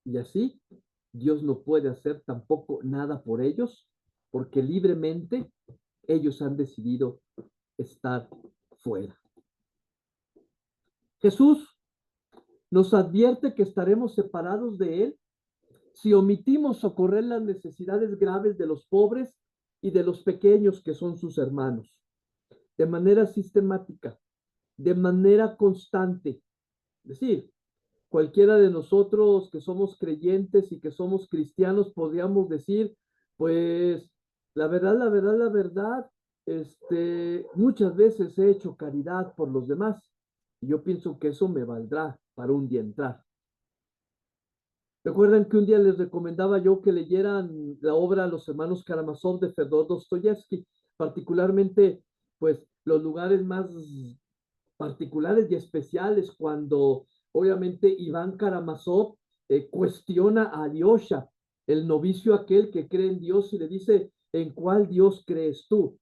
Y así, Dios no puede hacer tampoco nada por ellos, porque libremente ellos han decidido estar fuera. Jesús nos advierte que estaremos separados de Él si omitimos socorrer las necesidades graves de los pobres y de los pequeños que son sus hermanos, de manera sistemática, de manera constante. Es decir, cualquiera de nosotros que somos creyentes y que somos cristianos podríamos decir, pues, la verdad, muchas veces he hecho caridad por los demás y yo pienso que eso me valdrá para un día entrar. Recuerdan que un día les recomendaba yo que leyeran la obra Los hermanos Karamazov de Fedor Dostoyevsky, particularmente, pues, los lugares más particulares y especiales cuando, obviamente, Iván Karamazov cuestiona a Alyosha, el novicio aquel que cree en Dios y le dice, ¿en cuál Dios crees tú?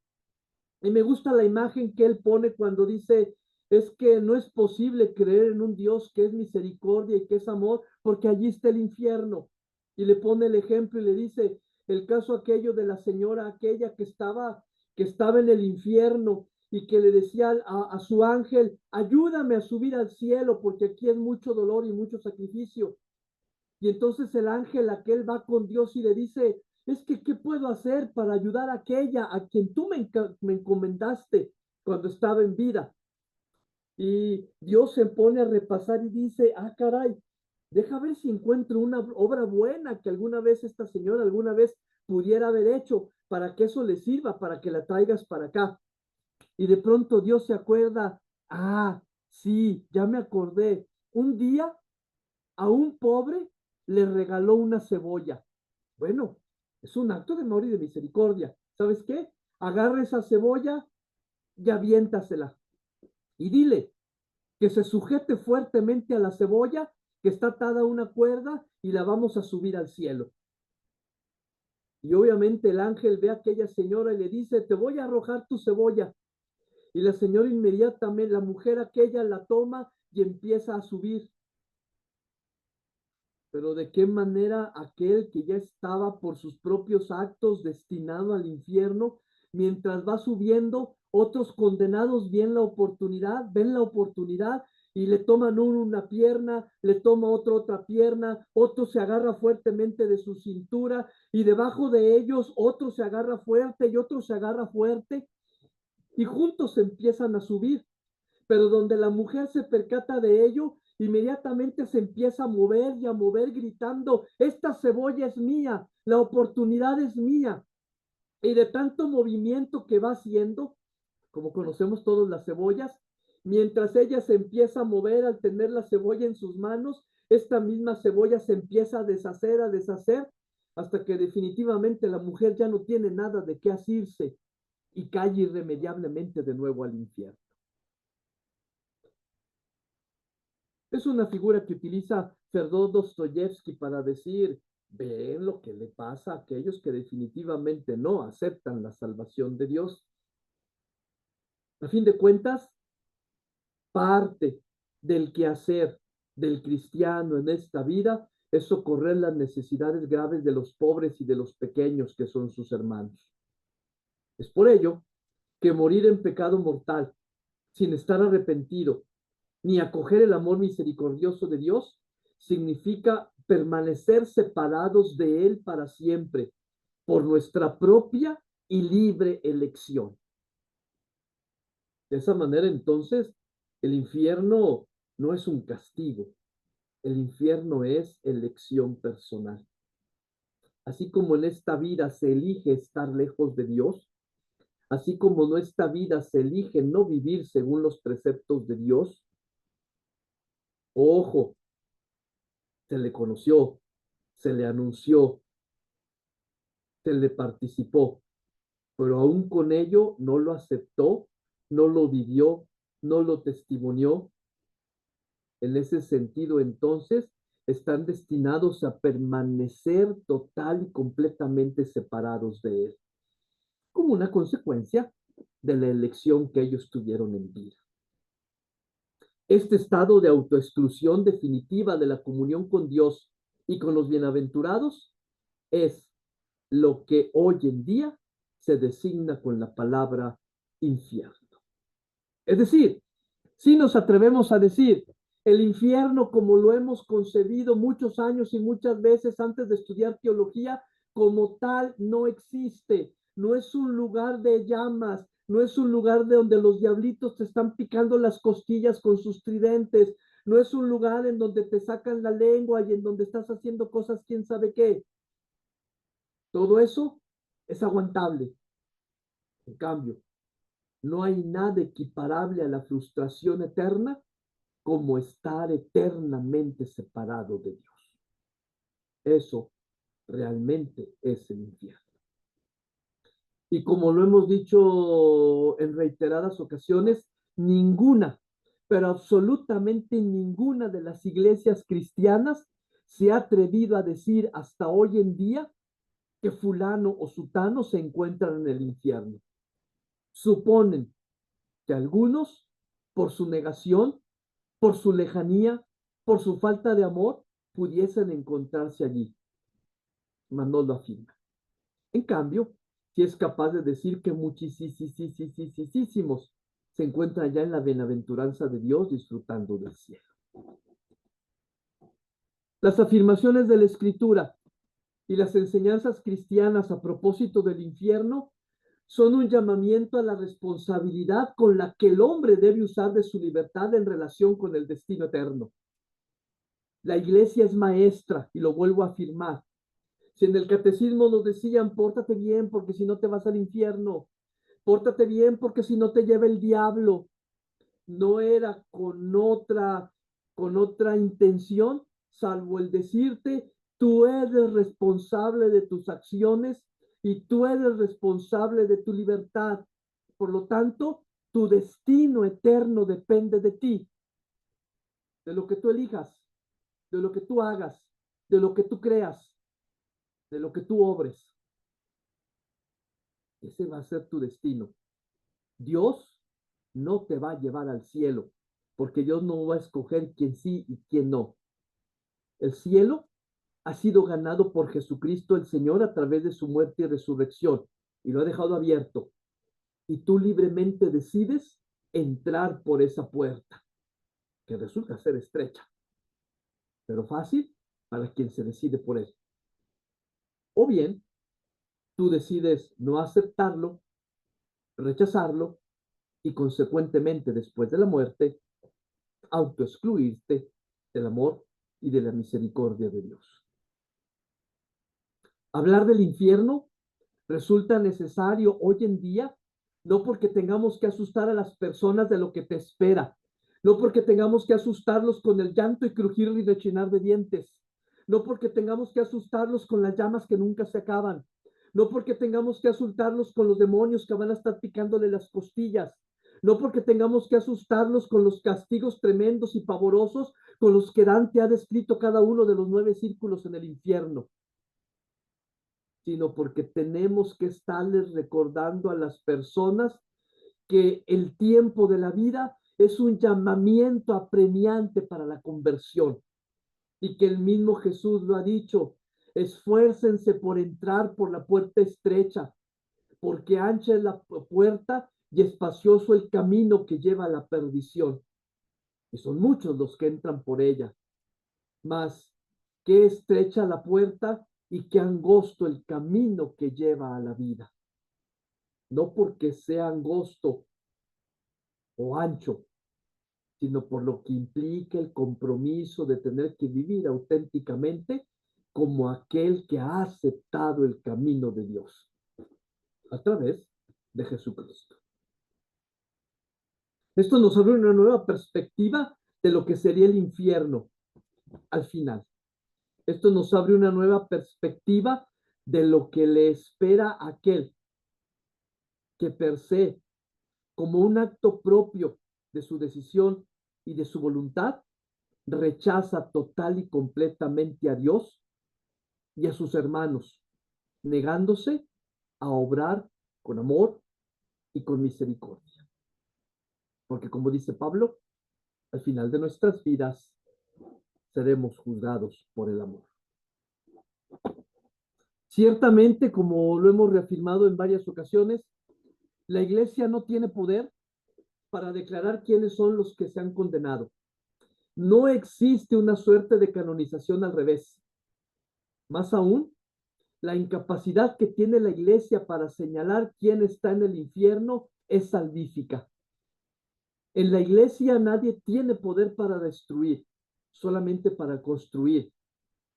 Y me gusta la imagen que él pone cuando dice, es que no es posible creer en un Dios que es misericordia y que es amor, porque allí está el infierno. Y le pone el ejemplo y le dice, el caso aquello de la señora aquella que estaba en el infierno y que le decía a su ángel, ayúdame a subir al cielo, porque aquí es mucho dolor y mucho sacrificio. Y entonces el ángel aquel va con Dios y le dice, es que, ¿qué puedo hacer para ayudar a aquella a quien tú me encomendaste cuando estaba en vida? Y Dios se pone a repasar y dice, ah, caray, deja ver si encuentro una obra buena que alguna vez esta señora, alguna vez pudiera haber hecho para que eso le sirva, para que la traigas para acá. Y de pronto Dios se acuerda, ah, sí, ya me acordé, un día a un pobre le regaló una cebolla Bueno, es un acto de amor y de misericordia. ¿Sabes qué? Agarra esa cebolla y aviéntasela. Y dile que se sujete fuertemente a la cebolla, que está atada a una cuerda y la vamos a subir al cielo. Y obviamente el ángel ve a aquella señora y le dice, te voy a arrojar tu cebolla. Y la señora inmediatamente, la mujer aquella la toma y empieza a subir. Pero ¿de qué manera aquel que ya estaba por sus propios actos destinado al infierno, mientras va subiendo, otros condenados ven la oportunidad y le toman uno una pierna, le toma otro otra pierna, otro se agarra fuertemente de su cintura y debajo de ellos otro se agarra fuerte y otro se agarra fuerte y juntos empiezan a subir, pero donde la mujer se percata de ello, inmediatamente se empieza a mover y a mover gritando, esta cebolla es mía, la oportunidad es mía. Y de tanto movimiento que va haciendo, como conocemos todos las cebollas, mientras ella se empieza a mover al tener la cebolla en sus manos, esta misma cebolla se empieza a deshacer, hasta que definitivamente la mujer ya no tiene nada de qué asirse y cae irremediablemente de nuevo al infierno. Es una figura que utiliza Ferdó Dostoyevsky para decir, ven lo que le pasa a aquellos que definitivamente no aceptan la salvación de Dios. A fin de cuentas, parte del quehacer del cristiano en esta vida es socorrer las necesidades graves de los pobres y de los pequeños que son sus hermanos. Es por ello que morir en pecado mortal, sin estar arrepentido, ni acoger el amor misericordioso de Dios, significa permanecer separados de Él para siempre, por nuestra propia y libre elección. De esa manera, entonces, el infierno no es un castigo, el infierno es elección personal. Así como en esta vida se elige estar lejos de Dios, así como en esta vida se elige no vivir según los preceptos de Dios, ojo, se le conoció, se le anunció, se le participó, pero aún con ello no lo aceptó, no lo vivió, no lo testimonió. En ese sentido, entonces, están destinados a permanecer total y completamente separados de Él, como una consecuencia de la elección que ellos tuvieron en vida. Este estado de autoexclusión definitiva de la comunión con Dios y con los bienaventurados es lo que hoy en día se designa con la palabra infierno. Es decir, si nos atrevemos a decir, el infierno como lo hemos concebido muchos años y muchas veces antes de estudiar teología, como tal no existe, no es un lugar de llamas, no es un lugar de donde los diablitos te están picando las costillas con sus tridentes, no es un lugar en donde te sacan la lengua y en donde estás haciendo cosas quién sabe qué. Todo eso es aguantable. En cambio, no hay nada equiparable a la frustración eterna como estar eternamente separado de Dios. Eso realmente es el infierno. Y como lo hemos dicho en reiteradas ocasiones, ninguna, pero absolutamente ninguna de las iglesias cristianas se ha atrevido a decir hasta hoy en día que fulano o sutano se encuentran en el infierno. Suponen que algunos, por su negación, por su lejanía, por su falta de amor, pudiesen encontrarse allí. Mas no lo afirma. En cambio, si es capaz de decir que muchísimos se encuentran ya en la bienaventuranza de Dios disfrutando del cielo. Las afirmaciones de la Escritura y las enseñanzas cristianas a propósito del infierno son un llamamiento a la responsabilidad con la que el hombre debe usar de su libertad en relación con el destino eterno. La iglesia es maestra, y lo vuelvo a afirmar. Si en el catecismo nos decían, pórtate bien porque si no te vas al infierno, pórtate bien porque si no te lleva el diablo, no era con otra intención, salvo el decirte, tú eres eres responsable de tus acciones y tú eres responsable de tu libertad. Por lo tanto, tu destino eterno depende de ti, de lo que tú elijas, de lo que tú hagas, de lo que tú creas, de lo que tú obres. Ese va a ser tu destino. Dios no te va a llevar al cielo, porque Dios no va a escoger quién sí y quién no. El cielo ha sido ganado por Jesucristo el Señor a través de su muerte y resurrección, y lo ha dejado abierto. Y tú libremente decides entrar por esa puerta, que resulta ser estrecha, pero fácil para quien se decide por él. O bien, tú decides no aceptarlo, rechazarlo, y consecuentemente, después de la muerte, autoexcluirte del amor y de la misericordia de Dios. Hablar del infierno resulta necesario hoy en día, no porque tengamos que asustar a las personas de lo que te espera, no porque tengamos que asustarlos con el llanto y crujir y rechinar de dientes, no porque tengamos que asustarlos con las llamas que nunca se acaban, no porque tengamos que asustarlos con los demonios que van a estar picándole las costillas, no porque tengamos que asustarlos con los castigos tremendos y pavorosos con los que Dante ha descrito cada uno de los 9 círculos en el infierno, sino porque tenemos que estarles recordando a las personas que el tiempo de la vida es un llamamiento apremiante para la conversión y que el mismo Jesús lo ha dicho: esfuércense por entrar por la puerta estrecha, porque ancha es la puerta y espacioso el camino que lleva a la perdición. Y son muchos los que entran por ella. Mas qué estrecha la puerta y qué angosto el camino que lleva a la vida. No porque sea angosto o ancho, sino por lo que implica el compromiso de tener que vivir auténticamente como aquel que ha aceptado el camino de Dios a través de Jesucristo. Esto nos abre una nueva perspectiva de lo que sería el infierno al final. Esto nos abre una nueva perspectiva de lo que le espera a aquel que per se, como un acto propio de su decisión y de su voluntad, rechaza total y completamente a Dios y a sus hermanos, negándose a obrar con amor y con misericordia. Porque como dice Pablo, al final de nuestras vidas seremos juzgados por el amor. Ciertamente, como lo hemos reafirmado en varias ocasiones, la Iglesia no tiene poder para declarar quiénes son los que se han condenado. No existe una suerte de canonización al revés. Más aún, la incapacidad que tiene la Iglesia para señalar quién está en el infierno es salvífica. En la Iglesia nadie tiene poder para destruir, solamente para construir,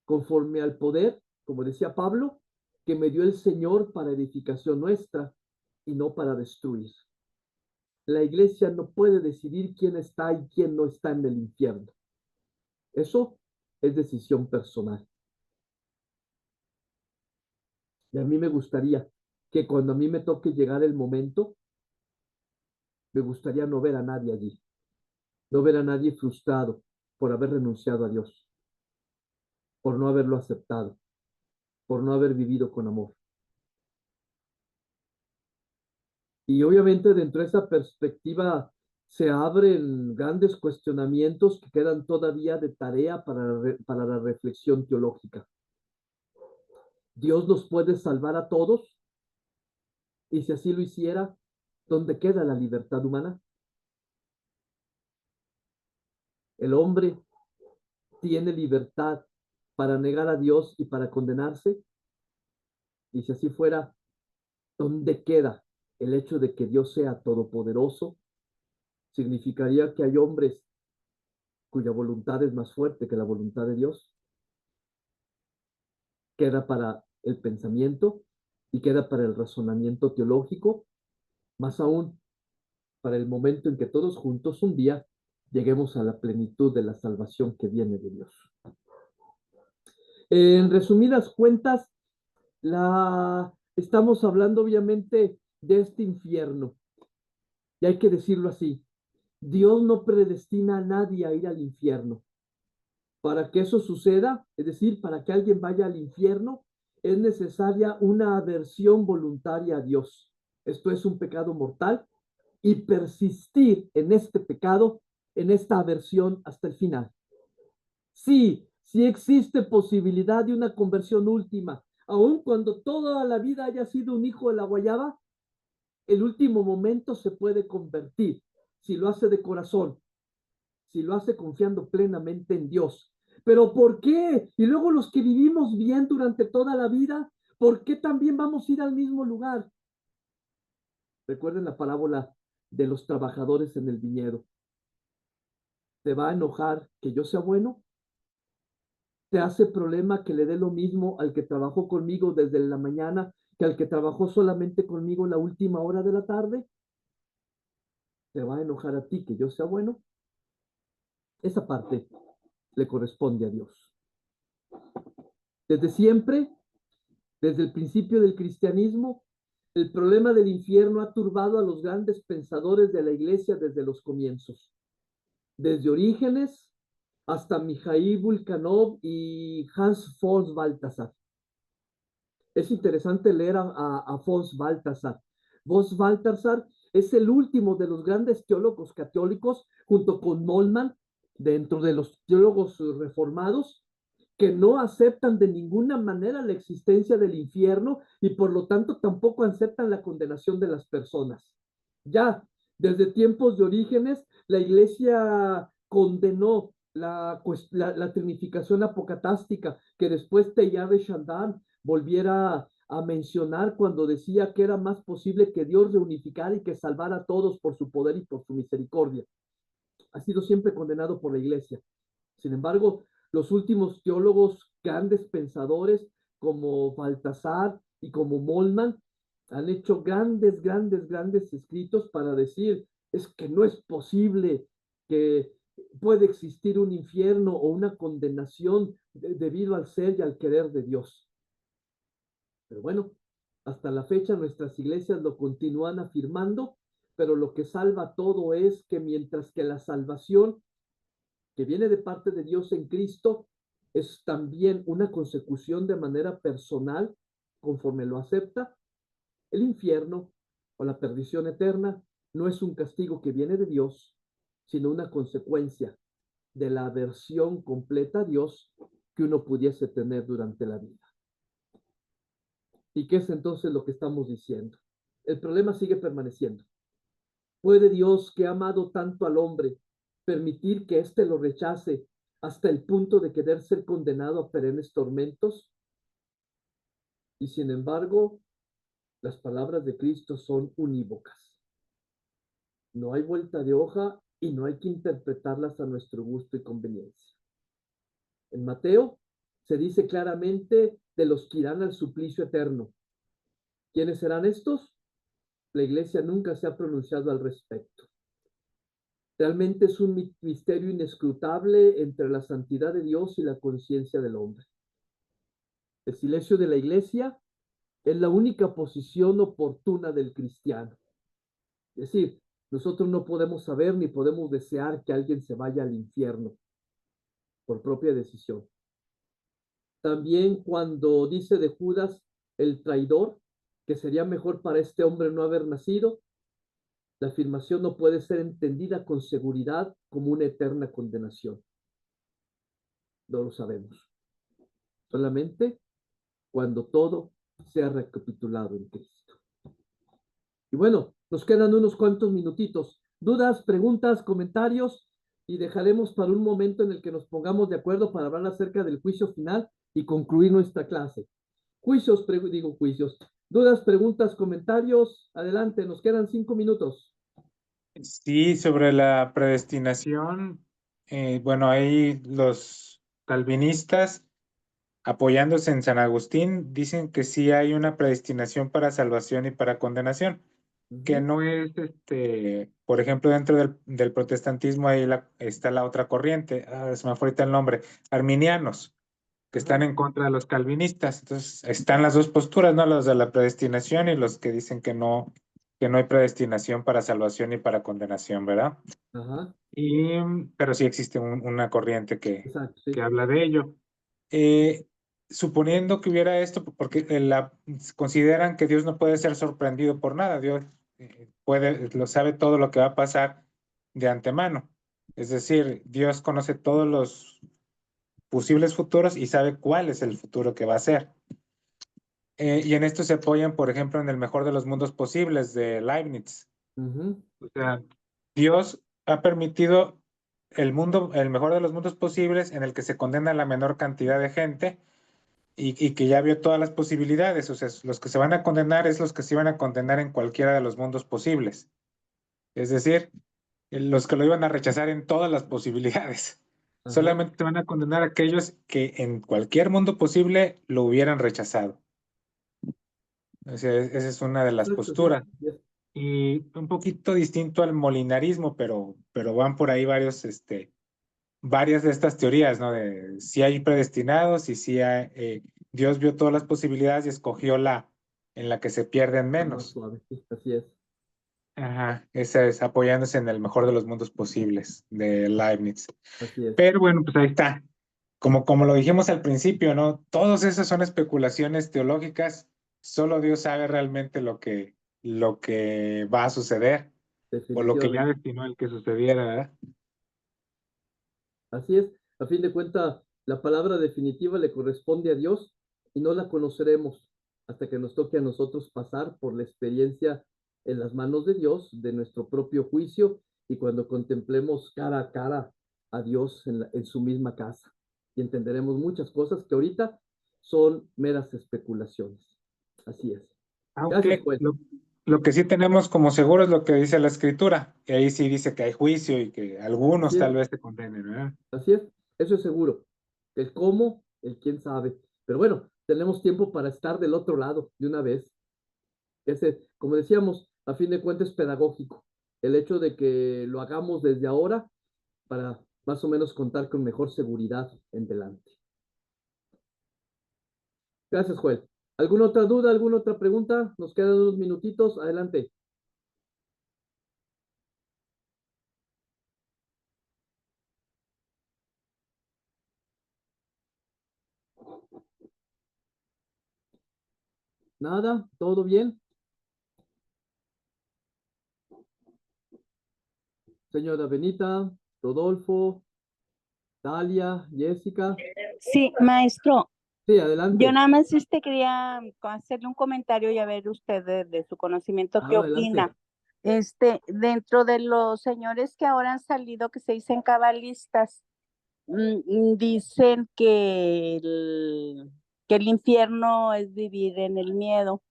conforme al poder, como decía Pablo, que me dio el Señor para edificación nuestra y no para destruir. La Iglesia no puede decidir quién está y quién no está en el infierno. Eso es decisión personal. Y a mí me gustaría que cuando a mí me toque llegar el momento, me gustaría no ver a nadie allí, no ver a nadie frustrado por haber renunciado a Dios, por no haberlo aceptado, por no haber vivido con amor. Y obviamente dentro de esa perspectiva se abren grandes cuestionamientos que quedan todavía de tarea para la reflexión teológica. ¿Dios nos puede salvar a todos? Y si así lo hiciera, ¿dónde queda la libertad humana? ¿El hombre tiene libertad para negar a Dios y para condenarse? Y si así fuera, ¿dónde queda el hecho de que Dios sea todopoderoso? Significaría que hay hombres cuya voluntad es más fuerte que la voluntad de Dios. Queda para el pensamiento y queda para el razonamiento teológico, más aún para el momento en que todos juntos un día lleguemos a la plenitud de la salvación que viene de Dios. En resumidas cuentas, estamos hablando obviamente de este infierno, y hay que decirlo así. Dios no predestina a nadie a ir al infierno. Para que eso suceda, es decir, para que alguien vaya al infierno, es necesaria una aversión voluntaria a Dios. Esto es un pecado mortal y persistir en este pecado, en esta aversión hasta el final. Sí, sí existe posibilidad de una conversión última, aun cuando toda la vida haya sido un hijo de la guayaba, el último momento se puede convertir si lo hace de corazón, si lo hace confiando plenamente en Dios. Pero ¿por qué? Y luego los que vivimos bien durante toda la vida, ¿por qué también vamos a ir al mismo lugar? Recuerden la parábola de los trabajadores en el viñedo. ¿Te va a enojar que yo sea bueno? ¿Te hace problema que le dé lo mismo al que trabajó conmigo desde la mañana que al que trabajó solamente conmigo la última hora de la tarde? ¿Te va a enojar a ti que yo sea bueno? Esa parte le corresponde a Dios. Desde siempre, desde el principio del cristianismo, el problema del infierno ha turbado a los grandes pensadores de la iglesia desde los comienzos. Desde Orígenes hasta Mijaíl Bulgakov y Hans von Balthasar. Es interesante leer a von Balthasar. Von Balthasar es el último de los grandes teólogos católicos, junto con Moltmann, dentro de los teólogos reformados, que no aceptan de ninguna manera la existencia del infierno y por lo tanto tampoco aceptan la condenación de las personas. Ya desde tiempos de Orígenes, la iglesia condenó la trinificación apocatástica, que después Teilhard de Chardin volviera a mencionar cuando decía que era más posible que Dios reunificara y que salvara a todos por su poder y por su misericordia. Ha sido siempre condenado por la iglesia. Sin embargo, los últimos teólogos, grandes pensadores como Baltasar y como Moltmann, han hecho grandes escritos para decir, es que no es posible que puede existir un infierno o una condenación debido al ser y al querer de Dios. Pero bueno, hasta la fecha nuestras iglesias lo continúan afirmando, pero lo que salva todo es que mientras que la salvación que viene de parte de Dios en Cristo es también una consecución de manera personal, conforme lo acepta, el infierno o la perdición eterna no es un castigo que viene de Dios, sino una consecuencia de la aversión completa a Dios que uno pudiese tener durante la vida. ¿Y qué es entonces lo que estamos diciendo? El problema sigue permaneciendo. ¿Puede Dios, que ha amado tanto al hombre, permitir que éste lo rechace hasta el punto de querer ser condenado a perennes tormentos? Y sin embargo, las palabras de Cristo son unívocas. No hay vuelta de hoja y no hay que interpretarlas a nuestro gusto y conveniencia. En Mateo se dice claramente de los que irán al suplicio eterno. ¿Quiénes serán estos? La iglesia nunca se ha pronunciado al respecto. Realmente es un misterio inescrutable entre la santidad de Dios y la conciencia del hombre. El silencio de la iglesia es la única posición oportuna del cristiano. Es decir, nosotros no podemos saber ni podemos desear que alguien se vaya al infierno por propia decisión. También cuando dice de Judas, el traidor, que sería mejor para este hombre no haber nacido, la afirmación no puede ser entendida con seguridad como una eterna condenación. No lo sabemos. Solamente cuando todo sea recapitulado en Cristo. Y bueno, nos quedan unos cuantos minutitos. ¿Dudas, preguntas, comentarios? Y dejaremos para un momento en el que nos pongamos de acuerdo para hablar acerca del juicio final y concluir nuestra clase. Juicios. ¿Dudas, preguntas, comentarios? Adelante, nos quedan 5 minutos. Sí, sobre la predestinación, bueno, ahí los calvinistas, apoyándose en San Agustín, dicen que sí hay una predestinación para salvación y para condenación, que no es, por ejemplo, dentro del protestantismo ahí está la otra corriente, se me fue ahorita el nombre, arminianos, que están en contra de los calvinistas. Entonces, están las dos posturas, ¿no? Los de la predestinación y los que dicen que no hay predestinación para salvación y para condenación, ¿verdad? Ajá, Pero sí existe una corriente exacto, sí. que habla de ello. Suponiendo que hubiera esto, porque consideran que Dios no puede ser sorprendido por nada, Dios lo sabe todo lo que va a pasar de antemano. Es decir, Dios conoce todos los posibles futuros y sabe cuál es el futuro que va a ser. Y en esto se apoyan, por ejemplo, en el mejor de los mundos posibles de Leibniz. Ujú, O sea, Dios ha permitido el mejor de los mundos posibles en el que se condena la menor cantidad de gente y que ya vio todas las posibilidades. O sea, los que se van a condenar es los que se iban a condenar en cualquiera de los mundos posibles. Es decir, los que lo iban a rechazar en todas las posibilidades. ajá, Solamente te van a condenar a aquellos que en cualquier mundo posible lo hubieran rechazado. O sea, esa es una de las exacto, sí. posturas. Y un poquito distinto al molinarismo, pero van por ahí varias de estas teorías, ¿no? De si hay predestinados y si Dios vio todas las posibilidades y escogió la en la que se pierden La más menos. suave, sí, así es, Ajá, esa es apoyándose en el mejor de los mundos posibles de Leibniz. así es. Pero bueno, pues ahí está. Como lo dijimos al principio, ¿no? Todas esas son especulaciones teológicas. Solo Dios sabe realmente lo que va a suceder o lo que ya Definitivamente. destinó el que sucediera, ¿verdad? Así es. A fin de cuentas, la palabra definitiva le corresponde a Dios y no la conoceremos hasta que nos toque a nosotros pasar por la experiencia en las manos de Dios, de nuestro propio juicio y cuando contemplemos cara a cara a Dios en su misma casa. Y entenderemos muchas cosas que ahorita son meras especulaciones. Así es. Gracias, Aunque Joel. lo que sí tenemos como seguro es lo que dice la Escritura, y ahí sí dice que hay juicio y que algunos Así es. tal vez se condenen, ¿verdad? Así es, eso es seguro. El cómo, el quién sabe. Pero bueno, tenemos tiempo para estar del otro lado de una vez. Como decíamos, a fin de cuentas es pedagógico. El hecho de que lo hagamos desde ahora para más o menos contar con mejor seguridad en delante. Gracias, Joel. ¿Alguna otra duda, alguna otra pregunta? Nos quedan unos minutitos. Adelante. Nada, todo bien. Señora Benita, Rodolfo, Dalia, Jessica. Sí, maestro, Sí, yo adelante. nada más quería hacerle un comentario y a ver usted de su conocimiento qué Adelante. opina. Dentro de los señores que ahora han salido, que se dicen cabalistas, dicen que el infierno es vivir en el miedo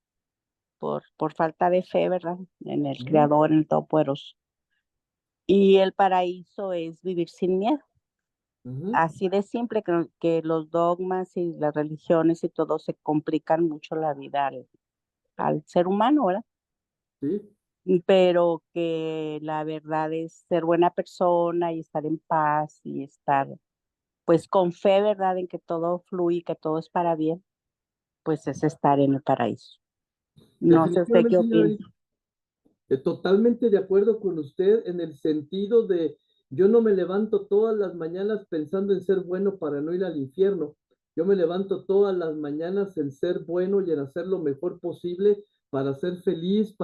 por falta de fe, ¿verdad? En el Ujú, Creador, en el Todopoderoso. Y el paraíso es vivir sin miedo. ujú. Así de simple que los dogmas y las religiones y todo se complican mucho la vida al ser humano, ¿verdad? Sí, Pero que la verdad es ser buena persona y estar en paz y estar pues con fe, ¿verdad? En que todo fluye, que todo es para bien, pues es estar en el paraíso. No sé usted qué definitivamente, señora opina. Benita. Totalmente de acuerdo con usted en el sentido de yo no me levanto todas las mañanas pensando en ser bueno para no ir al infierno. Yo me levanto todas las mañanas en ser bueno y en hacer lo mejor posible para hacer feliz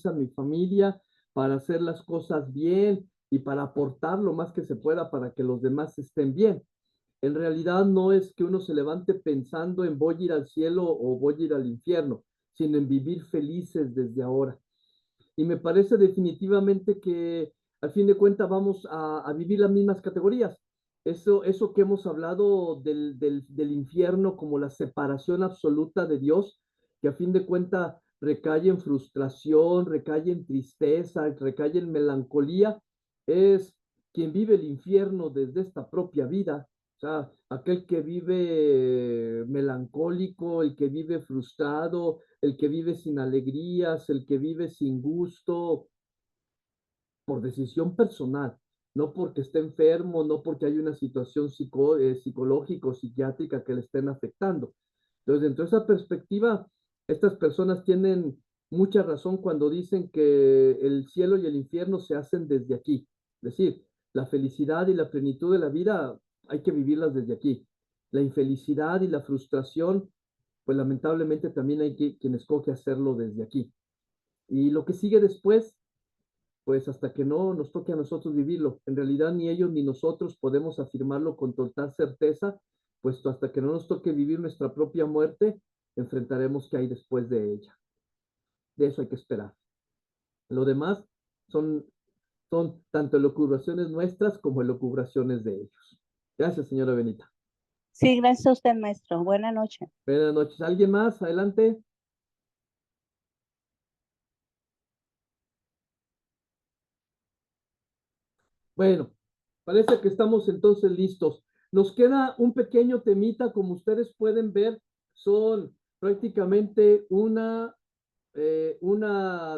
a mi familia, para hacer las cosas bien y para aportar lo más que se pueda para que los demás estén bien. En realidad no es que uno se levante pensando en voy a ir al cielo o voy a ir al infierno, sino en vivir felices desde ahora. Y me parece definitivamente que al fin de cuentas vamos a vivir las mismas categorías. Eso que hemos hablado del infierno como la separación absoluta de Dios, que a fin de cuentas recae en frustración, recae en tristeza, recae en melancolía, es quien vive el infierno desde esta propia vida. O sea, aquel que vive melancólico, el que vive frustrado, el que vive sin alegrías, el que vive sin gusto, por decisión personal, no porque esté enfermo, no porque hay una situación psicológica o psiquiátrica que le estén afectando. Entonces, dentro de esa perspectiva, estas personas tienen mucha razón cuando dicen que el cielo y el infierno se hacen desde aquí. Es decir, la felicidad y la plenitud de la vida hay que vivirlas desde aquí. La infelicidad y la frustración, pues lamentablemente también hay quien escoge hacerlo desde aquí. Y lo que sigue después, pues hasta que no nos toque a nosotros vivirlo. En realidad ni ellos ni nosotros podemos afirmarlo con total certeza, puesto hasta que no nos toque vivir nuestra propia muerte, enfrentaremos qué hay después de ella. De eso hay que esperar. Lo demás son, son tanto elucubraciones nuestras como elucubraciones de ellos. Gracias, señora Benita. Sí, gracias a usted, maestro. Buenas noches. Buenas noches. ¿Alguien más? Adelante. Bueno, parece que estamos entonces listos. Nos queda un pequeño temita, como ustedes pueden ver, son prácticamente una,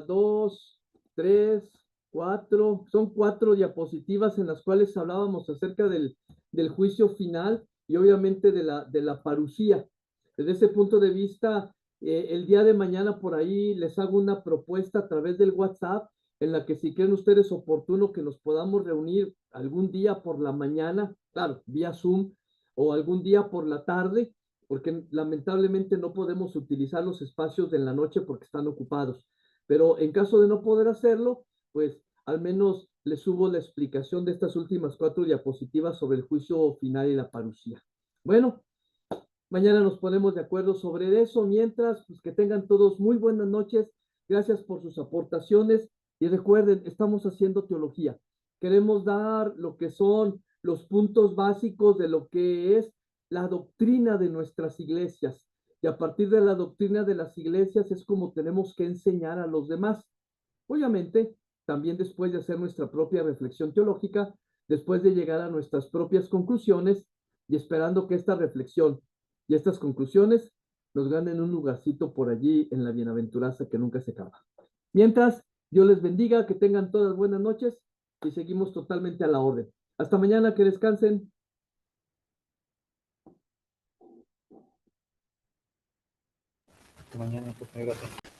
dos, tres, cuatro, son 4 diapositivas en las cuales hablábamos acerca del juicio final y obviamente de la parucía. Desde ese punto de vista, el día de mañana por ahí les hago una propuesta a través del WhatsApp en la que si creen ustedes oportuno que nos podamos reunir algún día por la mañana, claro, vía Zoom, o algún día por la tarde, porque lamentablemente no podemos utilizar los espacios de la noche porque están ocupados. Pero en caso de no poder hacerlo, pues al menos les subo la explicación de estas últimas 4 diapositivas sobre el juicio final y la parucía. Bueno, mañana nos ponemos de acuerdo sobre eso. Mientras, pues que tengan todos muy buenas noches. Gracias por sus aportaciones. Y recuerden, estamos haciendo teología. Queremos dar lo que son los puntos básicos de lo que es la doctrina de nuestras iglesias. Y a partir de la doctrina de las iglesias es como tenemos que enseñar a los demás. Obviamente, también después de hacer nuestra propia reflexión teológica, después de llegar a nuestras propias conclusiones y esperando que esta reflexión y estas conclusiones nos ganen un lugarcito por allí en la bienaventuranza que nunca se acaba. Mientras, Dios les bendiga, que tengan todas buenas noches y seguimos totalmente a la orden. Hasta mañana, que descansen. Hasta mañana, pues, gracias.